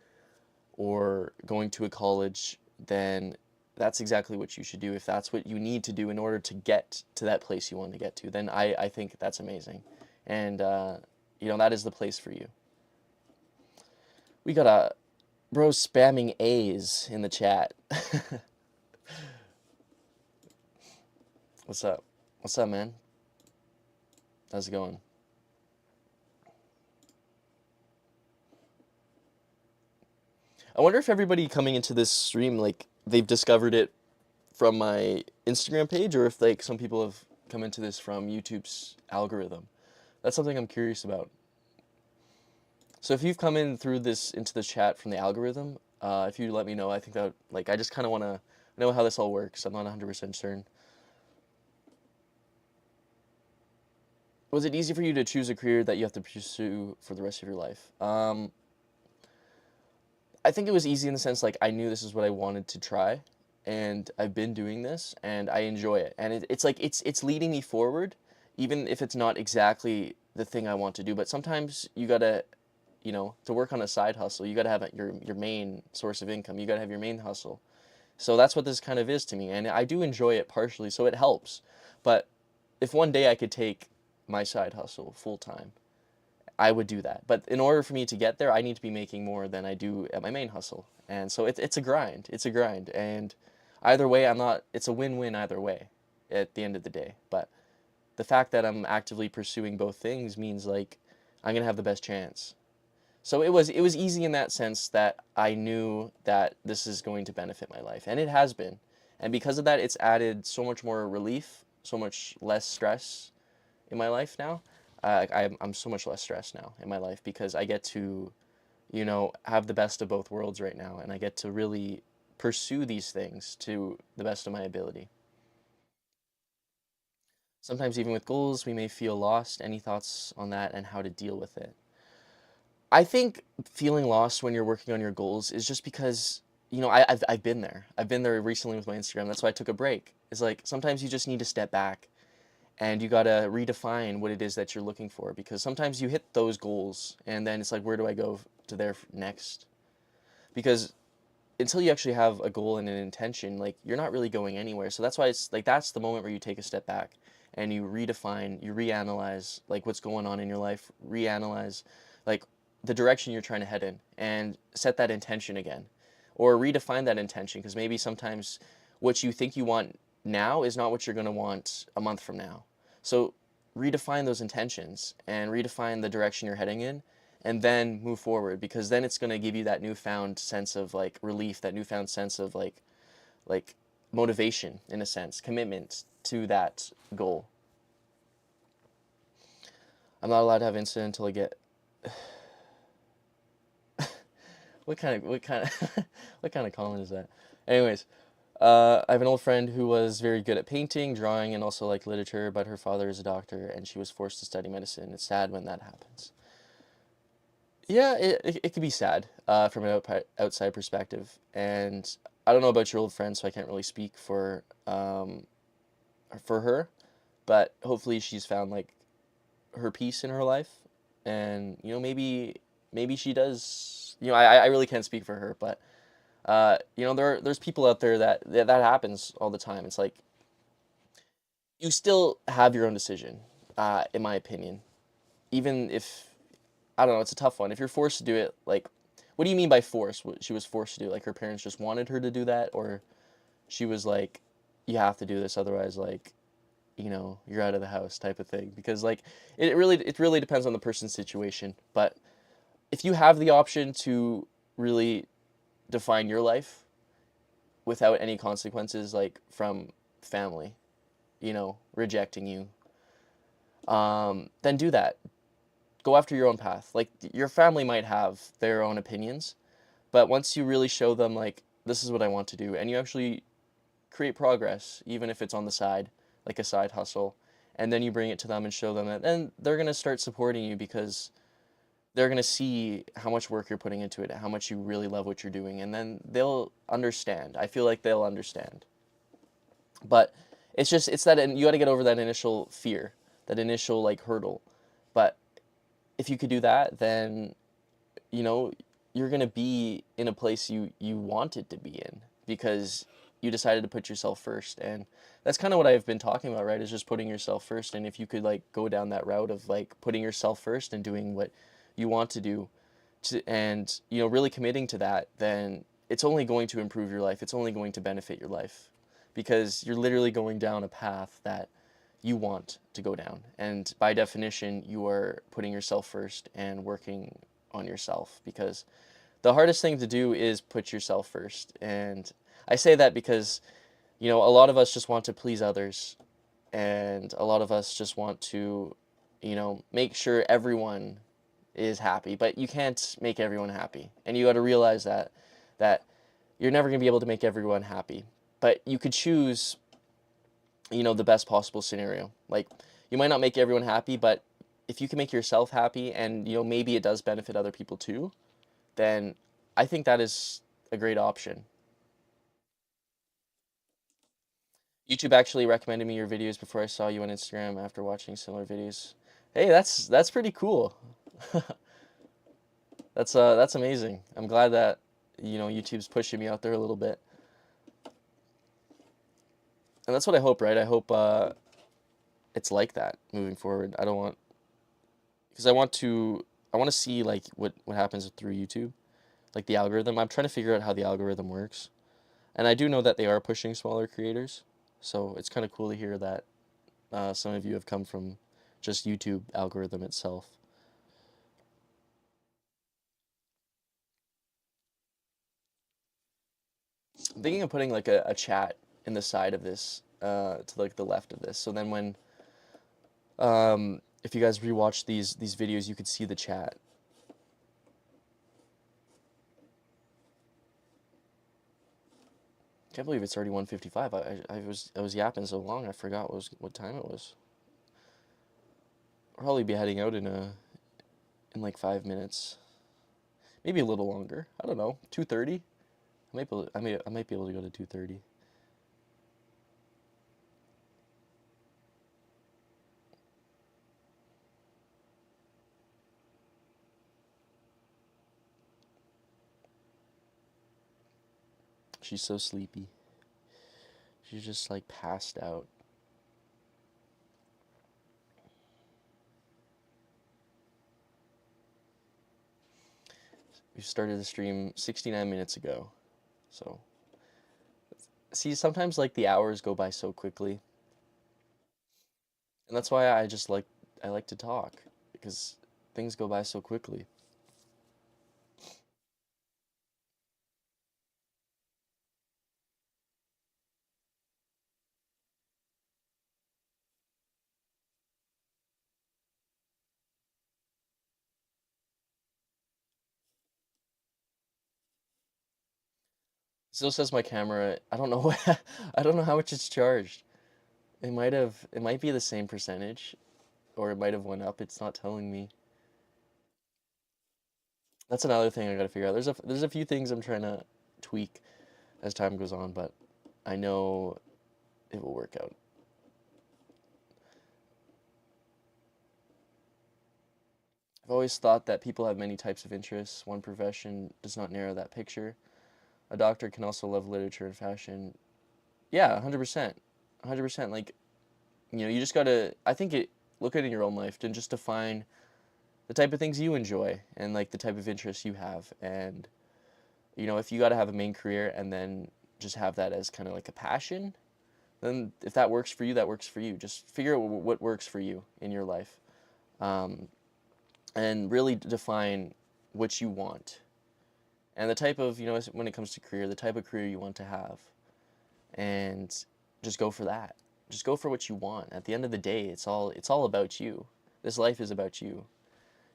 or going to a college, then that's exactly what you should do. If that's what you need to do in order to get to that place you want to get to, then I think that's amazing, and that is the place for you. We got a bro spamming A's in the chat. What's up? What's up, man? How's it going? I wonder if everybody coming into this stream, like, they've discovered it from my Instagram page, or if, like, some people have come into this from YouTube's algorithm. That's something I'm curious about. So if you've come in through this, into the chat from the algorithm, if you let me know, I think that, like, I just kind of want to know how this all works. I'm not 100% certain. Was it easy for you to choose a career that you have to pursue for the rest of your life? I think it was easy in the sense like I knew this is what I wanted to try, and I've been doing this, and I enjoy it, and it's like it's leading me forward, even if it's not exactly the thing I want to do. But sometimes you gotta, to work on a side hustle, you gotta have your main source of income. You gotta have your main hustle. So that's what this kind of is to me, and I do enjoy it partially, so it helps. But if one day I could take my side hustle full time, I would do that. But in order for me to get there, I need to be making more than I do at my main hustle. And so it's a grind. It's a grind. And either way, it's a win-win either way at the end of the day. But the fact that I'm actively pursuing both things means like I'm going to have the best chance. So it was easy in that sense that I knew that this is going to benefit my life, and it has been. And because of that, it's added so much more relief, so much less stress in my life now. I'm so much less stressed now in my life because I get to, have the best of both worlds right now, and I get to really pursue these things to the best of my ability. Sometimes, even with goals, we may feel lost. Any thoughts on that and how to deal with it? I think feeling lost when you're working on your goals is just because, I've been there. I've been there recently with my Instagram. That's why I took a break. It's like sometimes you just need to step back and you got to redefine what it is that you're looking for, because sometimes you hit those goals and then it's like, where do I go to there next? Because until you actually have a goal and an intention, like you're not really going anywhere. So that's why it's like that's the moment where you take a step back and you redefine, you reanalyze like what's going on in your life, reanalyze like the direction you're trying to head in, and set that intention again, or redefine that intention, because maybe sometimes what you think you want now is not what you're going to want a month from now. So redefine those intentions and redefine the direction you're heading in, and then move forward, because then it's going to give you that newfound sense of like relief, that newfound sense of like motivation, in a sense, commitment to that goal. I'm not allowed to have incident until I get what kind of what kind of comment is that? Anyways, I have an old friend who was very good at painting, drawing, and also like literature, but her father is a doctor and she was forced to study medicine. It's sad when that happens. Yeah, it could be sad from an outside perspective. And I don't know about your old friend, so I can't really speak for her, but hopefully she's found like her peace in her life. And maybe she does. I really can't speak for her, but there's people out there that happens all the time. It's like you still have your own decision, in my opinion. Even if, I don't know, it's a tough one. If you're forced to do it, like, what do you mean by force? What she was forced to do? Like her parents just wanted her to do that, or she was like, you have to do this, otherwise, like, you're out of the house type of thing. Because like, it really depends on the person's situation. But if you have the option to really define your life without any consequences, like from family, rejecting you, then do that. Go after your own path. Like your family might have their own opinions, but once you really show them like this is what I want to do, and you actually create progress, even if it's on the side, like a side hustle, and then you bring it to them and show them that, then they're gonna start supporting you because they're gonna see how much work you're putting into it, how much you really love what you're doing, and then they'll understand. I feel like they'll understand. But it's that, and you got to get over that initial fear, that initial like hurdle. But if you could do that, then you know you're gonna be in a place you wanted to be in, because you decided to put yourself first. And that's kind of what I've been talking about, right? Is just putting yourself first. And if you could like go down that route of like putting yourself first and doing what you want to do, and really committing to that, then it's only going to improve your life. It's only going to benefit your life, because you're literally going down a path that you want to go down. And by definition, you are putting yourself first and working on yourself, because the hardest thing to do is put yourself first. And I say that because, a lot of us just want to please others, and a lot of us just want to, make sure everyone is happy, but you can't make everyone happy. And you got to realize that you're never going to be able to make everyone happy, but you could choose, the best possible scenario. Like, you might not make everyone happy, but if you can make yourself happy, and maybe it does benefit other people too, then I think that is a great option. YouTube actually recommended me your videos before I saw you on Instagram after watching similar videos. Hey, that's pretty cool. That's amazing. I'm glad that YouTube's pushing me out there a little bit. And that's what I hope, right? I hope it's like that moving forward. I don't want, because I want to see like what happens through YouTube, like the algorithm. I'm trying to figure out how the algorithm works. And I do know that they are pushing smaller creators. So it's kind of cool to hear that some of you have come from just YouTube algorithm itself. I'm thinking of putting like a chat in the side of this, to like the left of this. So then when, if you guys rewatch these videos, you could see the chat. Can't believe it's already 1:55. I was yapping so long I forgot what time it was. I'll probably be heading out in like 5 minutes, maybe a little longer. I don't know, 2:30. I might be able to go to 2:30. She's so sleepy. She's just like passed out. We started the stream 69 minutes ago. So, see, sometimes like the hours go by so quickly. And that's why I like to talk, because things go by so quickly. Still says my camera. I don't know what, I don't know how much it's charged. It might be the same percentage, or it might have went up. It's not telling me. That's another thing I gotta figure out. There's a few things I'm trying to tweak as time goes on, but I know it will work out. I've always thought that people have many types of interests. One profession does not narrow that picture. A doctor can also love literature and fashion. Yeah, 100%. 100%. Like, you just gotta, I think look at it in your own life and just define the type of things you enjoy and like the type of interests you have. And, if you gotta have a main career and then just have that as kind of like a passion, then if that works for you, that works for you. Just figure out what works for you in your life. Um, and really define what you want and the type of, when it comes to career, the type of career you want to have, and just go for that. Just go for what you want. At the end of the day, it's all about you. This life is about you.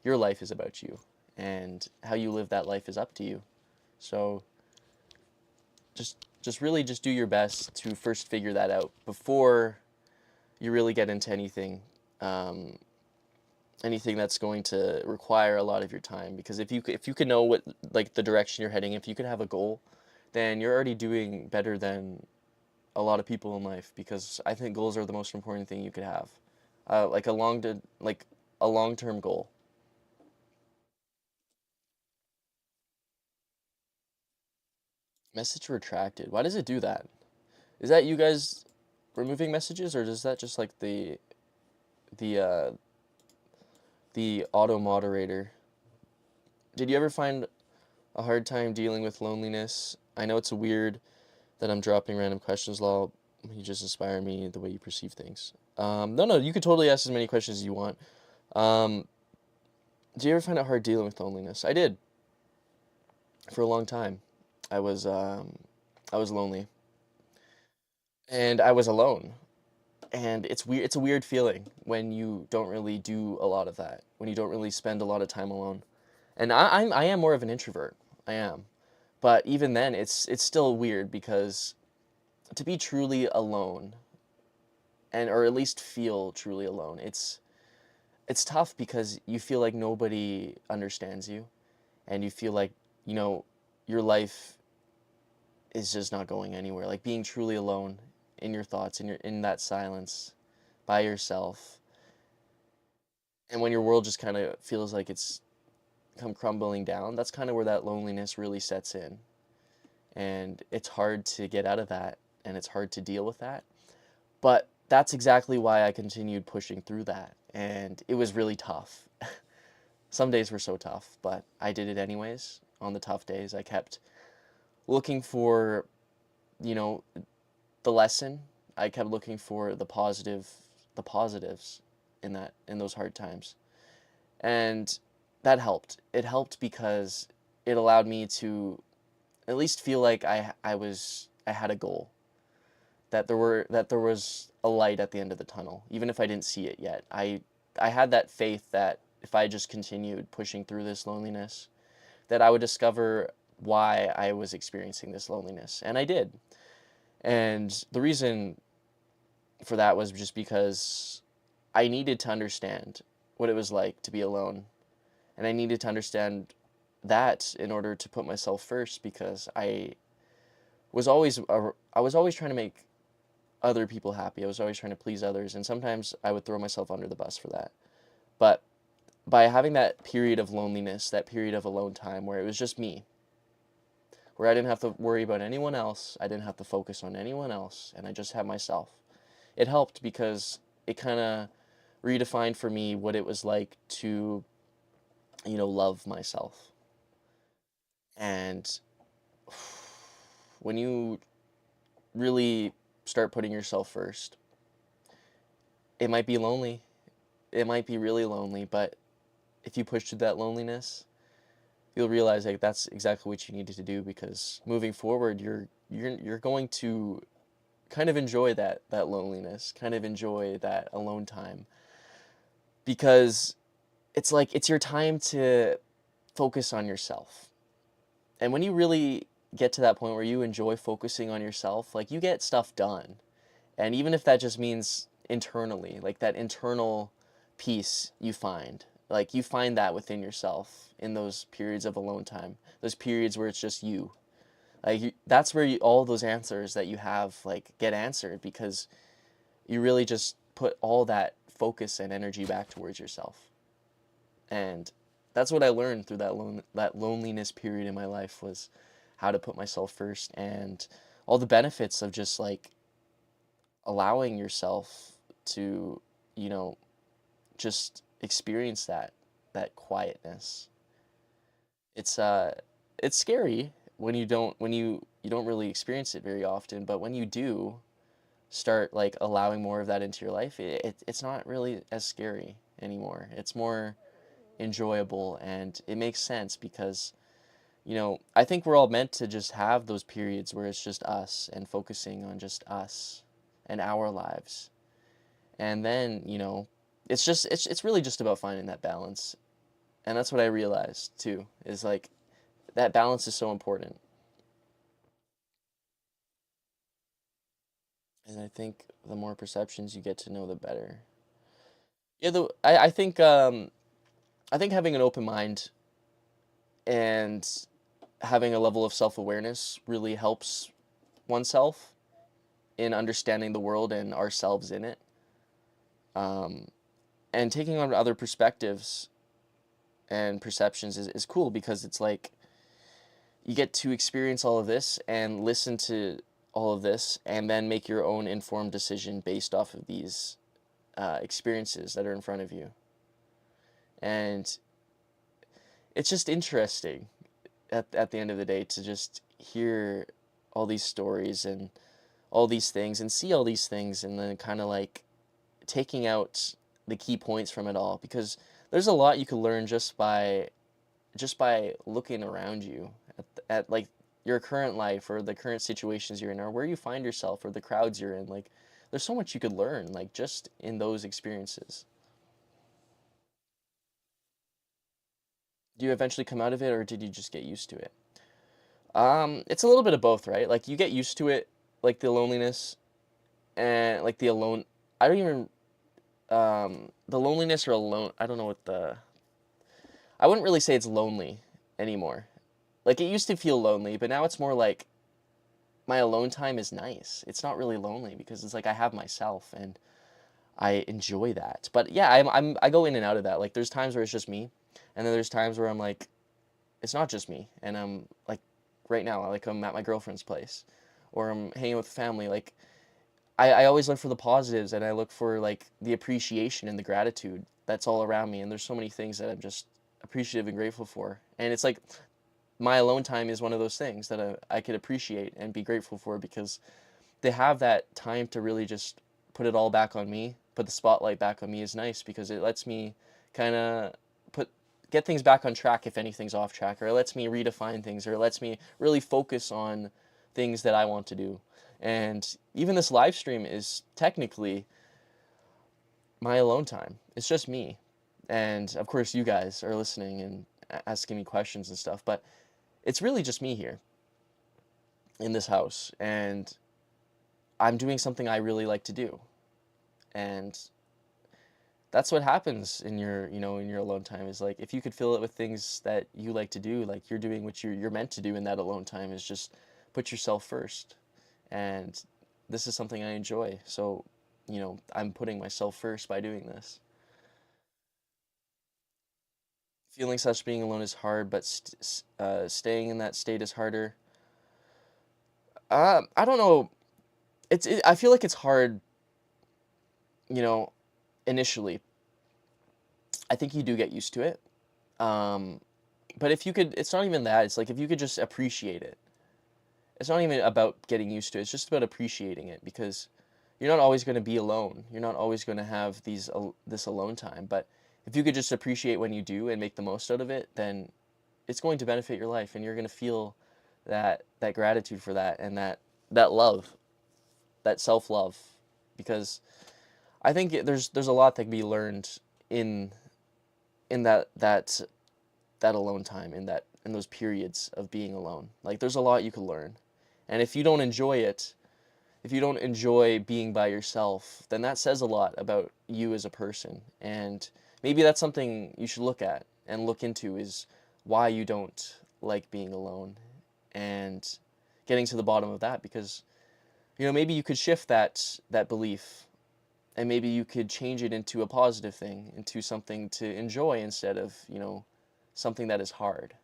Your life is about you, and how you live that life is up to you. So just really just do your best to first figure that out before you really get into um, anything that's going to require a lot of your time. Because if you could know what, like, the direction you're heading, if you could have a goal, then you're already doing better than a lot of people in life. Because I think goals are the most important thing you could have, like a long term goal. Message retracted. Why does it do that? Is that you guys removing messages, or is that just like the uh, the auto moderator? Did you ever find a hard time dealing with loneliness? I know it's weird that I'm dropping random questions, lol. You just inspire me the way you perceive things. No, you could totally ask as many questions as you want. Um, do you ever find it hard dealing with loneliness? I did for a long time. I was um, I was lonely, and I was alone. And it's weird. It's a weird feeling when you don't really do a lot of that. When you don't really spend a lot of time alone. And I am more of an introvert. I am. But even then, it's still weird, because to be truly alone, and or at least feel truly alone, it's tough, because you feel like nobody understands you, and you feel like, you know your life is just not going anywhere. Like, being truly alone in your thoughts, in that silence by yourself, and when your world just kind of feels like it's come crumbling down, that's kind of where that loneliness really sets in. And it's hard to get out of that, and it's hard to deal with that. But that's exactly why I continued pushing through that. And it was really tough. Some days were so tough, but I did it anyways. On the tough days, I kept looking for, you know, the lesson. I kept looking for the positives in those hard times. And that helped. It helped because it allowed me to at least feel like I had a goal, that there was a light at the end of the tunnel, even if I didn't see it yet. I had that faith that if I just continued pushing through this loneliness, that I would discover why I was experiencing this loneliness, and I did. And the reason for that was just because I needed to understand what it was like to be alone, and I needed to understand that in order to put myself first, because I was always trying to make other people happy. I was always trying to please others, and sometimes I would throw myself under the bus for that. But by having that period of loneliness, that period of alone time where it was just me, where I didn't have to worry about anyone else, I didn't have to focus on anyone else, and I just had myself, it helped, because it kind of redefined for me what it was like to, love myself. And when you really start putting yourself first, it might be lonely. It might be really lonely, but if you push through that loneliness, you'll realize that that's exactly what you needed to do, because moving forward, you're going to kind of enjoy that loneliness, kind of enjoy that alone time, because it's your time to focus on yourself. And when you really get to that point where you enjoy focusing on yourself, like you get stuff done. And even if that just means internally, like that internal peace you find, like you find that within yourself in those periods of alone time, those periods where it's just you. Like that's where all those answers that you have like get answered because you really just put all that focus and energy back towards yourself. And that's what I learned through that loneliness period in my life was how to put myself first and all the benefits of just like allowing yourself to, you know, just experience that quietness. It's it's scary when you don't really experience it very often, but when you do start like allowing more of that into your life, it's not really as scary anymore. It's more enjoyable and it makes sense because I think we're all meant to just have those periods where it's just us and focusing on just us and our lives. And then, it's really just about finding that balance. And that's what I realized too, is like that balance is so important. And I think the more perceptions you get to know, the better. Yeah, I think having an open mind and having a level of self-awareness really helps oneself in understanding the world and ourselves in it. Um, and taking on other perspectives and perceptions is cool because it's like you get to experience all of this and listen to all of this and then make your own informed decision based off of these experiences that are in front of you. And it's just interesting at the end of the day to just hear all these stories and all these things and see all these things and then kind of like taking out the key points from it all because there's a lot you could learn just by looking around you at like your current life or the current situations you're in or where you find yourself or the crowds you're in. Like there's so much you could learn like just in those experiences. Do you eventually come out of it or did you just get used to it? It's a little bit of both, right? Like you get used to it, like the loneliness and like the alone. I don't even the loneliness or alone. I don't know what the. I wouldn't really say it's lonely anymore. Like it used to feel lonely, but now it's more like my alone time is nice. It's not really lonely because it's like I have myself and I enjoy that. But yeah, I go in and out of that. Like there's times where it's just me, and then there's times where I'm like, it's not just me, and I'm like, right now, like I'm at my girlfriend's place, or I'm hanging with family. Like I always look for the positives, and I look for like the appreciation and the gratitude that's all around me. And there's so many things that I'm just appreciative and grateful for. And it's like my alone time is one of those things that I could appreciate and be grateful for because they have that time to really just put it all back on me, put the spotlight back on me is nice because it lets me kind of put get things back on track if anything's off track, or it lets me redefine things, or it lets me really focus on things that I want to do. And even this live stream is technically my alone time. It's just me. And of course, you guys are listening and asking me questions and stuff, but it's really just me here in this house. And I'm doing something I really like to do. And that's what happens in your alone time is like if you could fill it with things that you like to do, like you're doing what you're meant to do in that alone time is just put yourself first. And this is something I enjoy. So, I'm putting myself first by doing this. Feeling such being alone is hard, but staying in that state is harder. I don't know. I feel like it's hard, you know, initially. I think you do get used to it. Um, but if you could, it's not even that. It's like if you could just appreciate it. It's not even about getting used to it. It's just about appreciating it because you're not always going to be alone. You're not always going to have this alone time. But if you could just appreciate when you do and make the most out of it, then it's going to benefit your life, and you're going to feel that gratitude for that and that love, that self love, because I think there's a lot that can be learned in in that alone time, in that and those periods of being alone. Like there's a lot you could learn. And if you don't enjoy it, if you don't enjoy being by yourself, then that says a lot about you as a person. And maybe that's something you should look at and look into, is why you don't like being alone, and getting to the bottom of that. Because maybe you could shift that belief, and maybe you could change it into a positive thing, into something to enjoy instead of something that is hard.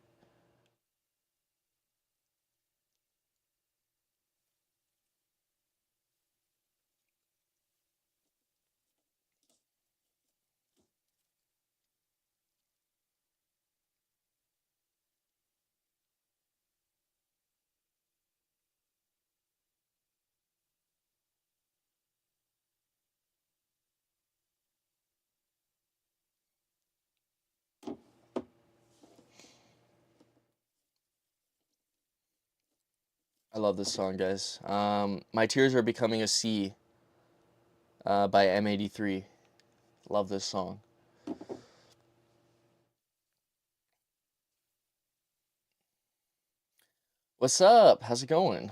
I love this song, guys. My Tears Are Becoming a Sea, by M83. Love this song. What's up? How's it going?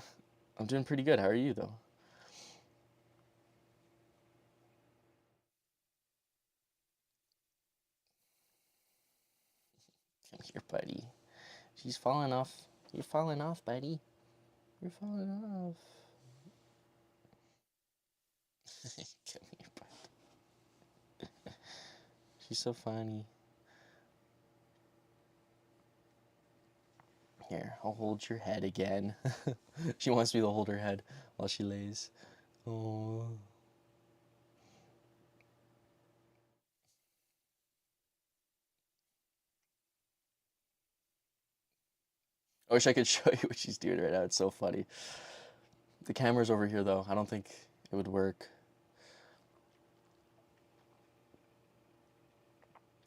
I'm doing pretty good. How are you, though? Come here, buddy. She's falling off. You're falling off, buddy. You're falling off. Come here, buddy. She's so funny. Here, I'll hold your head again. She wants me to hold her head while she lays. Oh. I wish I could show you what she's doing right now. It's so funny. The camera's over here, though. I don't think it would work.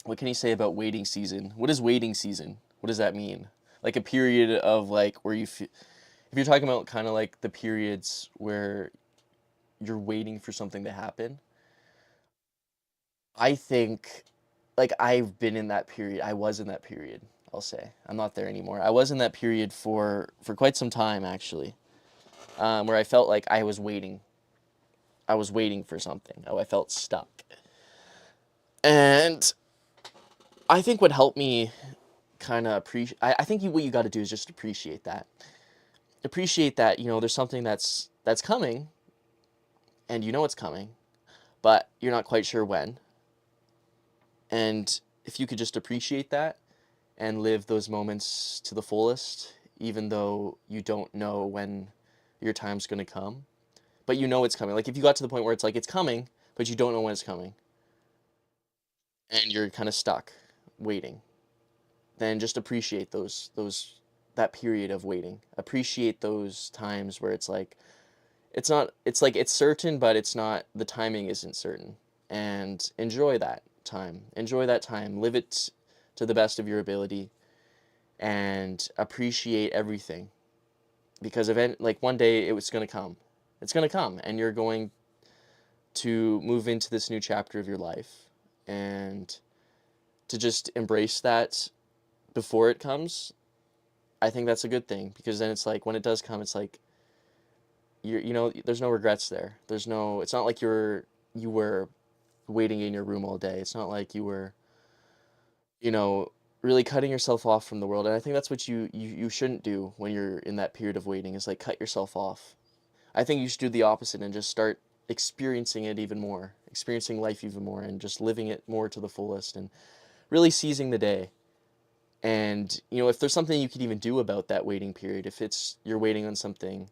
What can you say about waiting season? What is waiting season? What does that mean? Like a period of like where if you're talking about kind of like the periods where you're waiting for something to happen, I think like I've been in that period. I was in that period, I'll say. I'm not there anymore. I was in that period for quite some time actually, where I felt like I was waiting. I was waiting for something. Oh, I felt stuck. And I think what helped me kind of appreciate, I think what you got to do is just appreciate that. Appreciate that, there's something that's coming, and it's coming, but you're not quite sure when. And if you could just appreciate that and live those moments to the fullest, even though you don't know when your time's going to come, but it's coming. Like if you got to the point where it's like it's coming, but you don't know when it's coming, and you're kind of stuck waiting, then just appreciate those that period of waiting. Appreciate those times where it's like it's like it's certain, but it's not, the timing isn't certain. And enjoy that time. Enjoy that time. Live it to the best of your ability, and appreciate everything, because like one day it was going to come. It's going to come, and you're going to move into this new chapter of your life, and to just embrace that before it comes, I think that's a good thing, because then it's like when it does come, it's like there's no regrets there. It's not like you were waiting in your room all day. It's not like you were, you know, really cutting yourself off from the world. And I think that's what you shouldn't do when you're in that period of waiting, is like cut yourself off. I think you should do the opposite and just start experiencing it even more, experiencing life even more, and just living it more to the fullest, and really seizing the day. And, if there's something you could even do about that waiting period, if it's you're waiting on something,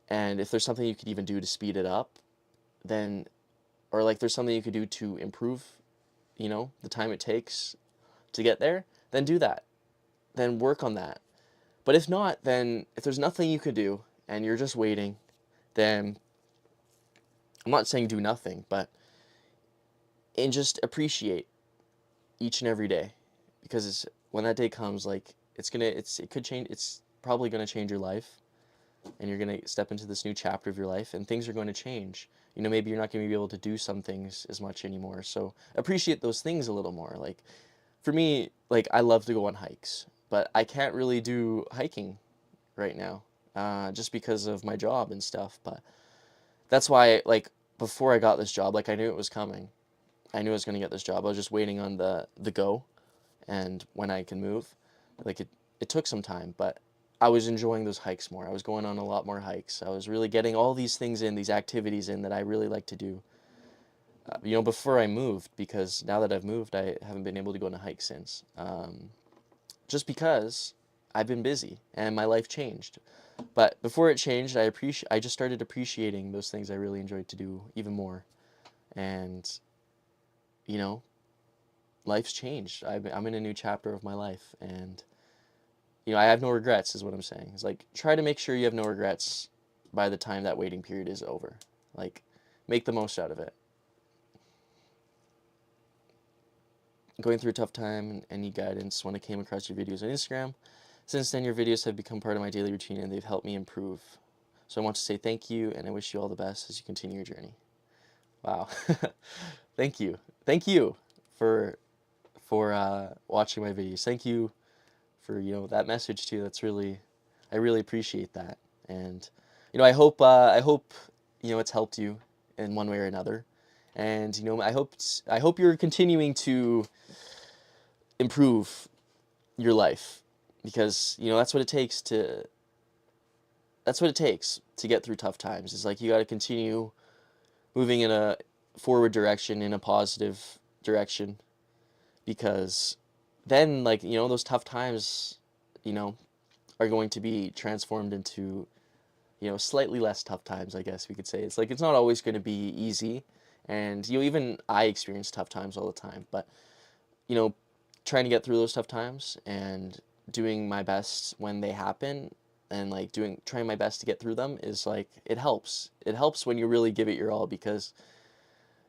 and if there's something you could even do to speed it up, then, or like there's something you could do to improve, the time it takes to get there, then do that. Then work on that. But if not, then if there's nothing you could do and you're just waiting, then I'm not saying do nothing, but and just appreciate each and every day, because when that day comes, like it could change. It's probably gonna change your life, and you're gonna step into this new chapter of your life, and things are going to change. Maybe you're not going to be able to do some things as much anymore. So appreciate those things a little more. Like for me, like I love to go on hikes, but I can't really do hiking right now, just because of my job and stuff. But that's why, like, before I got this job, like, I knew it was coming. I knew I was going to get this job. I was just waiting on the go and when I can move. Like, it took some time, but I was enjoying those hikes more. I was going on a lot more hikes. I was really getting all these things in, these activities in that I really like to do. Before I moved, because now that I've moved, I haven't been able to go on a hike since. Just because I've been busy and my life changed. But before it changed, I just started appreciating those things I really enjoyed to do even more. And you know, life's changed. I'm in a new chapter of my life, and I have no regrets, is what I'm saying. It's like, try to make sure you have no regrets by the time that waiting period is over. Like, make the most out of it. Going through a tough time and any guidance when I came across your videos on Instagram. Since then, your videos have become part of my daily routine and they've helped me improve. So I want to say thank you and I wish you all the best as you continue your journey. Wow. Thank you. Thank you for watching my videos. Thank you for that message too. I really appreciate that. And I hope it's helped you in one way or another. And I hope you're continuing to improve your life, because that's what it takes to get through tough times. It's like, you got to continue moving in a forward direction, in a positive direction, because then, like, those tough times, you know, are going to be transformed into, slightly less tough times, I guess we could say. It's like, it's not always going to be easy. And, even I experience tough times all the time, but, you know, trying to get through those tough times and doing my best when they happen, and like trying my best to get through them, is like, it helps. It helps when you really give it your all, because,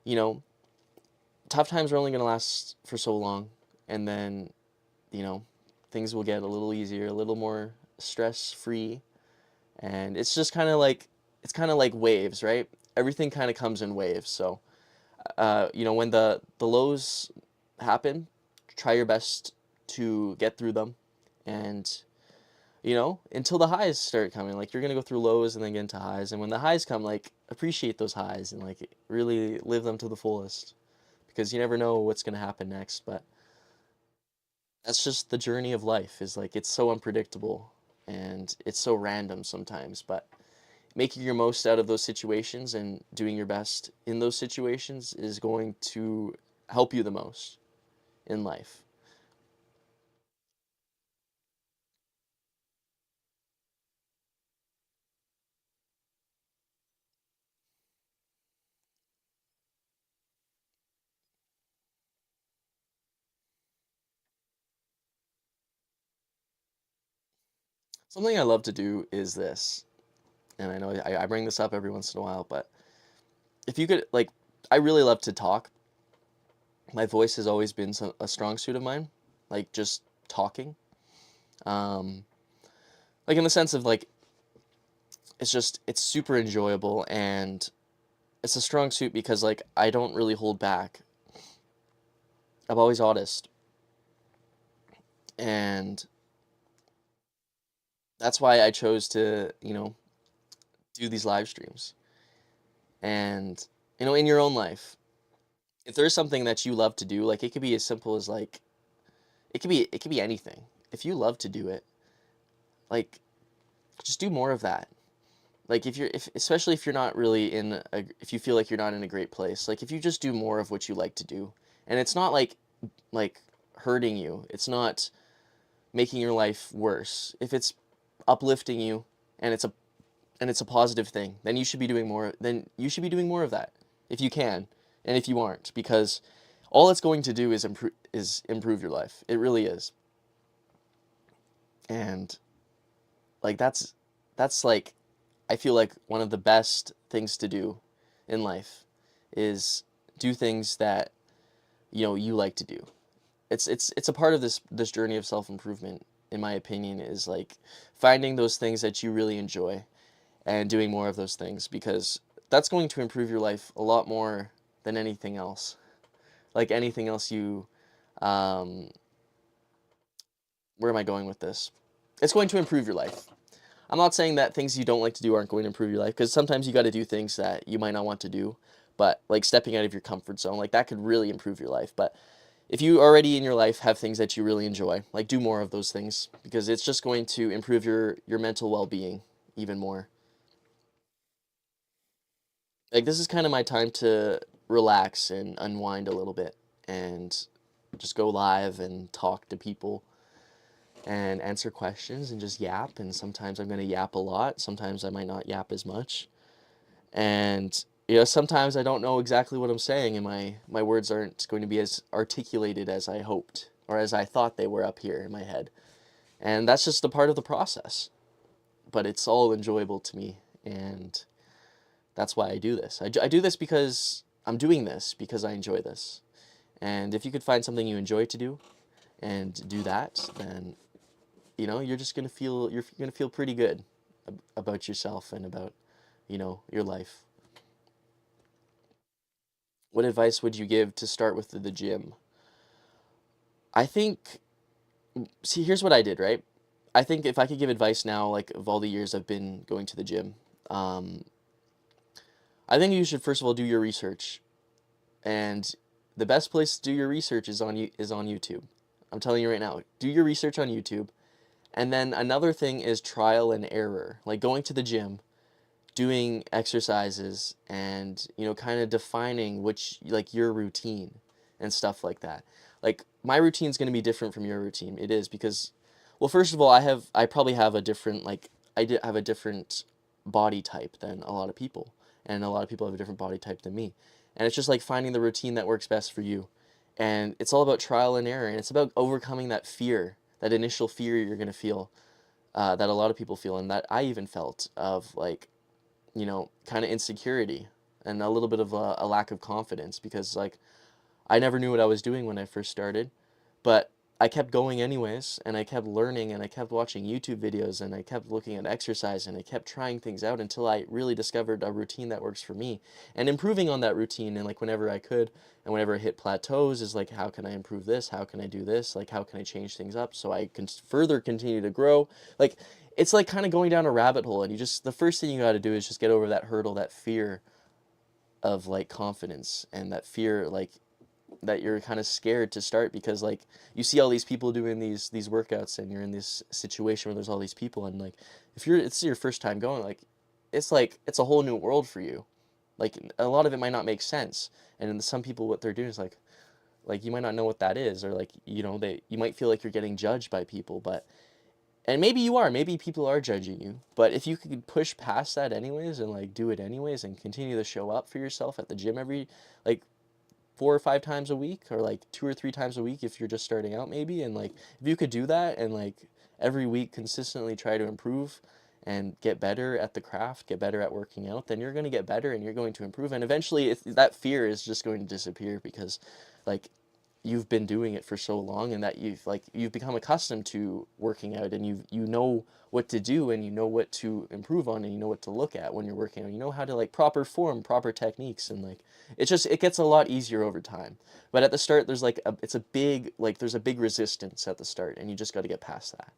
you know, tough times are only going to last for so long, and then, you know, things will get a little easier, a little more stress free, and it's kind of like waves, right? Everything kind of comes in waves. So, when the lows happen, try your best to get through them, and until the highs start coming. Like, you're gonna go through lows and then get into highs, and when the highs come, like, appreciate those highs and like really live them to the fullest, because you never know what's gonna happen next. But that's just the journey of life. Is like, it's so unpredictable and it's so random sometimes, but making your most out of those situations and doing your best in those situations is going to help you the most in life. Something I love to do is this, and I know I bring this up every once in a while, but if you could, like, I really love to talk. My voice has always been a strong suit of mine, like, just talking. Um, like, in the sense of, like, it's super enjoyable, and it's a strong suit because, like, I don't really hold back. I'm always honest, and that's why I chose to, do these live streams. And, in your own life, if there's something that you love to do, like, it could be as simple as, like, it could be anything. If you love to do it, like, just do more of that. Like, if especially if you're not really if you feel like you're not in a great place, like, if you just do more of what you like to do, and it's not like hurting you, it's not making your life worse. If it's uplifting you, and it's a positive thing, then you should be doing more. Then you should be doing more of that, if you can, and if you aren't, because all it's going to do is improve your life. It really is. And, like, that's like, I feel like one of the best things to do in life is do things that you like to do. It's a part of this journey of self-improvement, in my opinion, is like finding those things that you really enjoy and doing more of those things, because that's going to improve your life a lot more than anything else. Like, anything else you um where am I going with this? It's going to improve your life. I'm not saying that things you don't like to do aren't going to improve your life, because sometimes you got to do things that you might not want to do, but like stepping out of your comfort zone, like that could really improve your life. But if you already in your life have things that you really enjoy, like do more of those things, because it's just going to improve your mental well-being even more. Like this is kind of my time to relax and unwind a little bit and just go live and talk to people and answer questions and just yap. And sometimes I'm going to yap a lot, sometimes I might not yap as much. And sometimes I don't know exactly what I'm saying, and my words aren't going to be as articulated as I hoped or as I thought they were up here in my head. And that's just a part of the process. But it's all enjoyable to me, and that's why I do this. I do this because I'm doing this because I enjoy this. And if you could find something you enjoy to do and do that, then you're just gonna feel pretty good about yourself and about your life. What advice would you give to start with the gym? I think, see, here's what I did, right? I think if I could give advice now, like of all the years I've been going to the gym, um, I think you should first of all do your research, and the best place to do your research is on YouTube. I'm telling you right now, do your research on YouTube, and then another thing is trial and error, like going to the gym, doing exercises, and kind of defining which like your routine and stuff like that. Like my routine is going to be different from your routine. It is because, well, first of all, I probably have a different, like, have a different body type than a lot of people, and a lot of people have a different body type than me. And it's just like finding the routine that works best for you. And it's all about trial and error, and it's about overcoming that fear, that initial fear you're going to feel, that a lot of people feel, and that I even felt, of like, kind of insecurity and a little bit of a lack of confidence, because like I never knew what I was doing when I first started, but I kept going anyways, and I kept learning, and I kept watching YouTube videos, and I kept looking at exercise, and I kept trying things out until I really discovered a routine that works for me, and improving on that routine. And like whenever I could, and whenever I hit plateaus, is like, how can I improve this? How can I do this? Like, how can I change things up so I can further continue to grow? Like, it's like kind of going down a rabbit hole, and the first thing you got to do is just get over that hurdle, that fear of like confidence, and that fear, like, that you're kind of scared to start, because like you see all these people doing these workouts, and you're in this situation where there's all these people, and like if it's your first time going, like it's a whole new world for you. Like a lot of it might not make sense, and some people, what they're doing is like you might not know what that is, or like you might feel like you're getting judged by people, but and maybe people are judging you, but if you could push past that anyways, and like do it anyways, and continue to show up for yourself at the gym every, like, 4 or 5 times a week, or like 2 or 3 times a week if you're just starting out maybe, and like if you could do that, and like every week consistently try to improve and get better at the craft, get better at working out, then you're going to get better, and you're going to improve, and eventually that fear is just going to disappear, because like you've been doing it for so long, and that you've become accustomed to working out, and you know what to do, and you know what to improve on, and you know what to look at when you're working out, you know how to, like, proper form, proper techniques, and like it gets a lot easier over time. But at the start, there's like it's a big, like, there's a big resistance at the start, and you just got to get past that.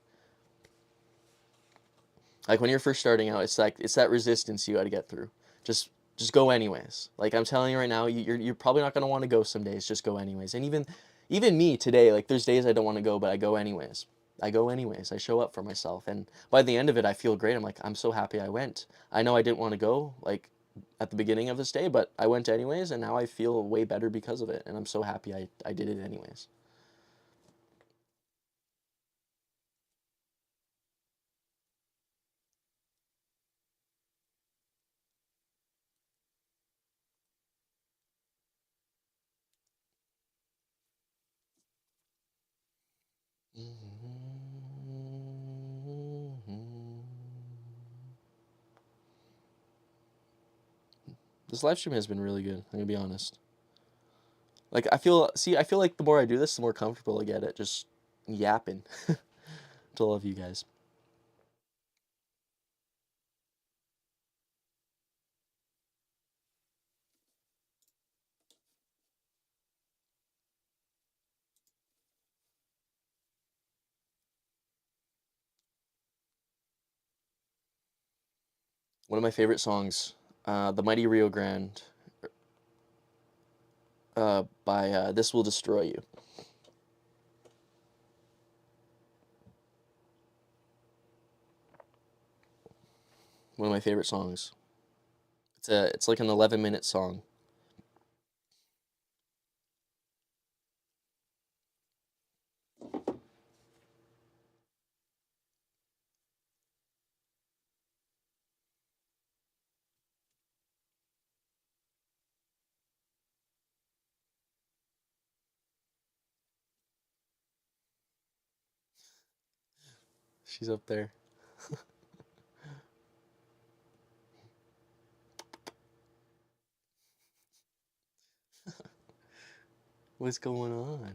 Like when you're first starting out, it's that resistance you got to get through. Just go anyways. Like I'm telling you right now, you're probably not gonna want to go some days. Just go anyways. And even me today, like there's days I don't want to go, but I go anyways. I go anyways. I show up for myself, and by the end of it, I feel great. I'm like, I'm so happy I went. I know I didn't want to go, like, at the beginning of this day, but I went anyways, and now I feel way better because of it, and I'm so happy I did it anyways. This live stream has been really good, I'm gonna be honest. Like I feel like the more I do this, the more comfortable I get at just yapping to all of you guys. One of my favorite songs, "The Mighty Rio Grande," by This Will Destroy You. One of my favorite songs. It's like an 11-minute song. She's up there. What's going on?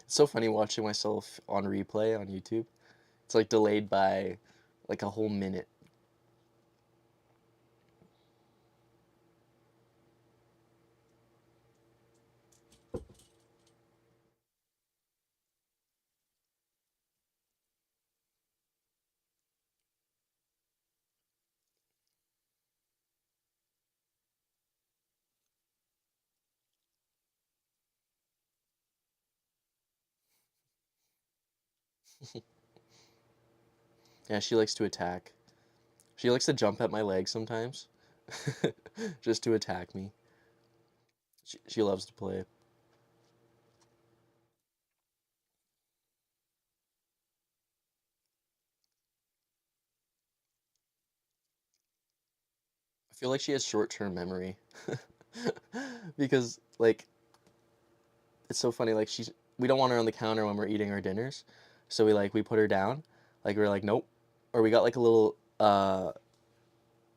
It's so funny watching myself on replay on YouTube. It's like delayed by like a whole minute. Yeah, she likes to attack. She likes to jump at my legs sometimes, just to attack me. She loves to play. I feel like she has short-term memory because like it's so funny. Like we don't want her on the counter when we're eating our dinners, so we put her down. Like we're like nope, or we got like a little.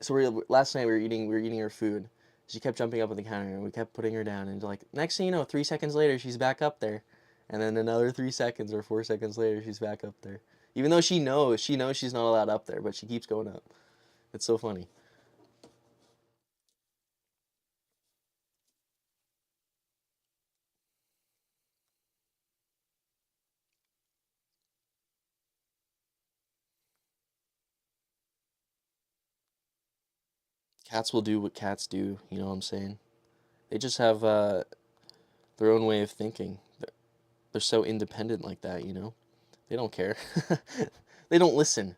So last night we were eating her food. She kept jumping up on the counter and we kept putting her down and like next thing you know, 3 seconds later she's back up there, and then another 3 seconds or 4 seconds later she's back up there. Even though she knows she's not allowed up there, but she keeps going up. It's so funny. Cats will do what cats do. You know what I'm saying? They just have their own way of thinking. They're so independent like that. They don't care. They don't listen.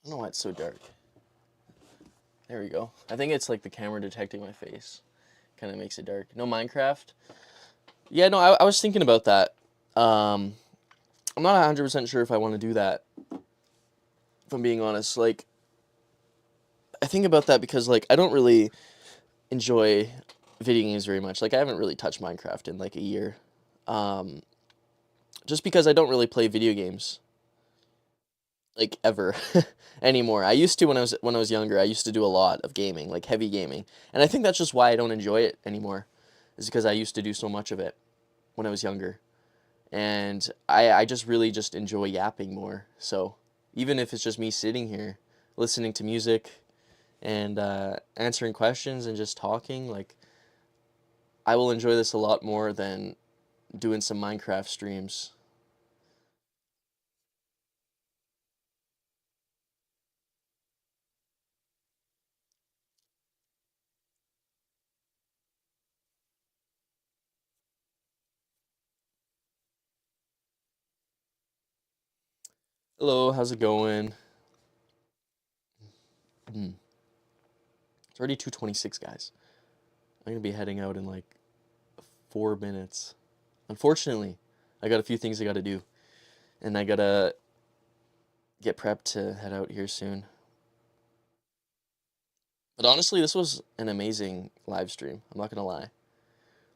I don't know why it's so dark. There we go. I think it's like the camera detecting my face. Kind of makes it dark. No Minecraft. Yeah, no, I was thinking about that. Um, I'm not 100% sure if I want to do that, if I'm being honest. Like, I think about that because, like, I don't really enjoy video games very much. Like, I haven't really touched Minecraft in, like, a year. Um, just because I don't really play video games, like, ever anymore. I used to when I was younger. I used to do a lot of gaming, like, heavy gaming. And I think that's just why I don't enjoy it anymore, is because I used to do so much of it when I was younger. And I just really just enjoy yapping more. So even if it's just me sitting here listening to music and answering questions and just talking, like I will enjoy this a lot more than doing some Minecraft streams. Hello, how's it going? Hmm. It's already 2:26, guys. I'm gonna be heading out in like 4 minutes. Unfortunately, I got a few things I gotta do, and I gotta get prepped to head out here soon. But honestly, this was an amazing live stream. I'm not gonna lie.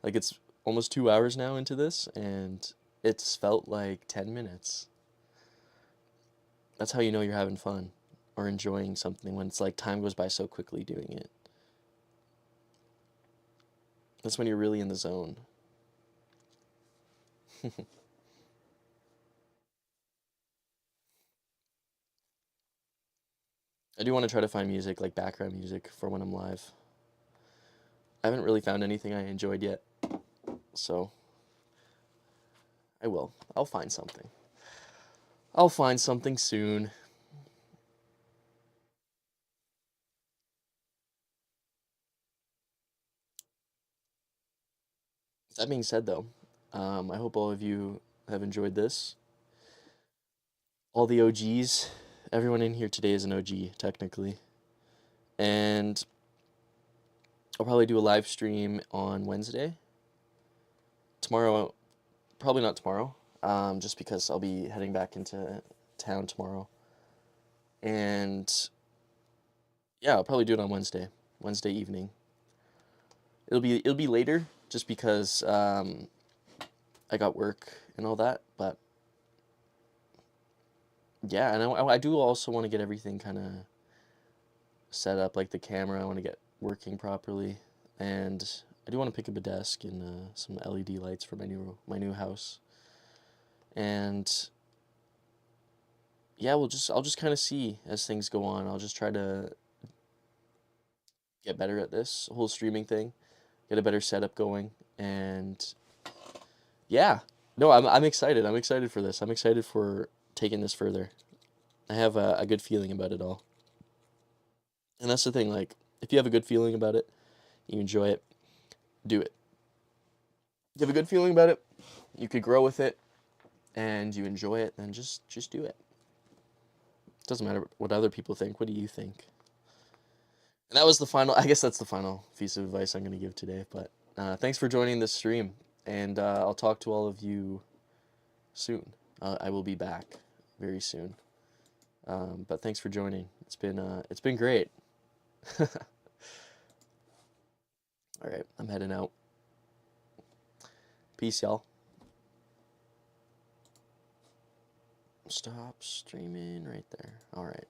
Like it's almost 2 hours now into this, and it's felt like 10 minutes. That's how you know you're having fun or enjoying something when it's like time goes by so quickly doing it. That's when you're really in the zone. I do want to try to find music, like background music, for when I'm live. I haven't really found anything I enjoyed yet, so I will. I'll find something. I'll find something soon. That being said, though, I hope all of you have enjoyed this. All the OGs, everyone in here today is an OG, technically. And I'll probably do a live stream on Wednesday. Tomorrow, probably not tomorrow, just because I'll be heading back into town tomorrow. And yeah, I'll probably do it on Wednesday evening. It'll be later, just because I got work and all that. But yeah, and I do also want to get everything kind of set up, like the camera. I want to get working properly, and I do want to pick up a desk and some LED lights for my new house. And yeah, I'll just kind of see as things go on. I'll just try to get better at this whole streaming thing, get a better setup going, and yeah, no, I'm excited. I'm excited for this. I'm excited for taking this further. I have a good feeling about it all, and that's the thing. Like, if you have a good feeling about it, you enjoy it, do it. You have a good feeling about it, you could grow with it, and you enjoy it, then just do it. It doesn't matter what other people think. What do you think? And that was the final. I guess that's the final piece of advice I'm going to give today. But thanks for joining this stream, and I'll talk to all of you soon. I will be back very soon. But thanks for joining. It's been great. All right, I'm heading out. Peace, y'all. Stop streaming right there. All right.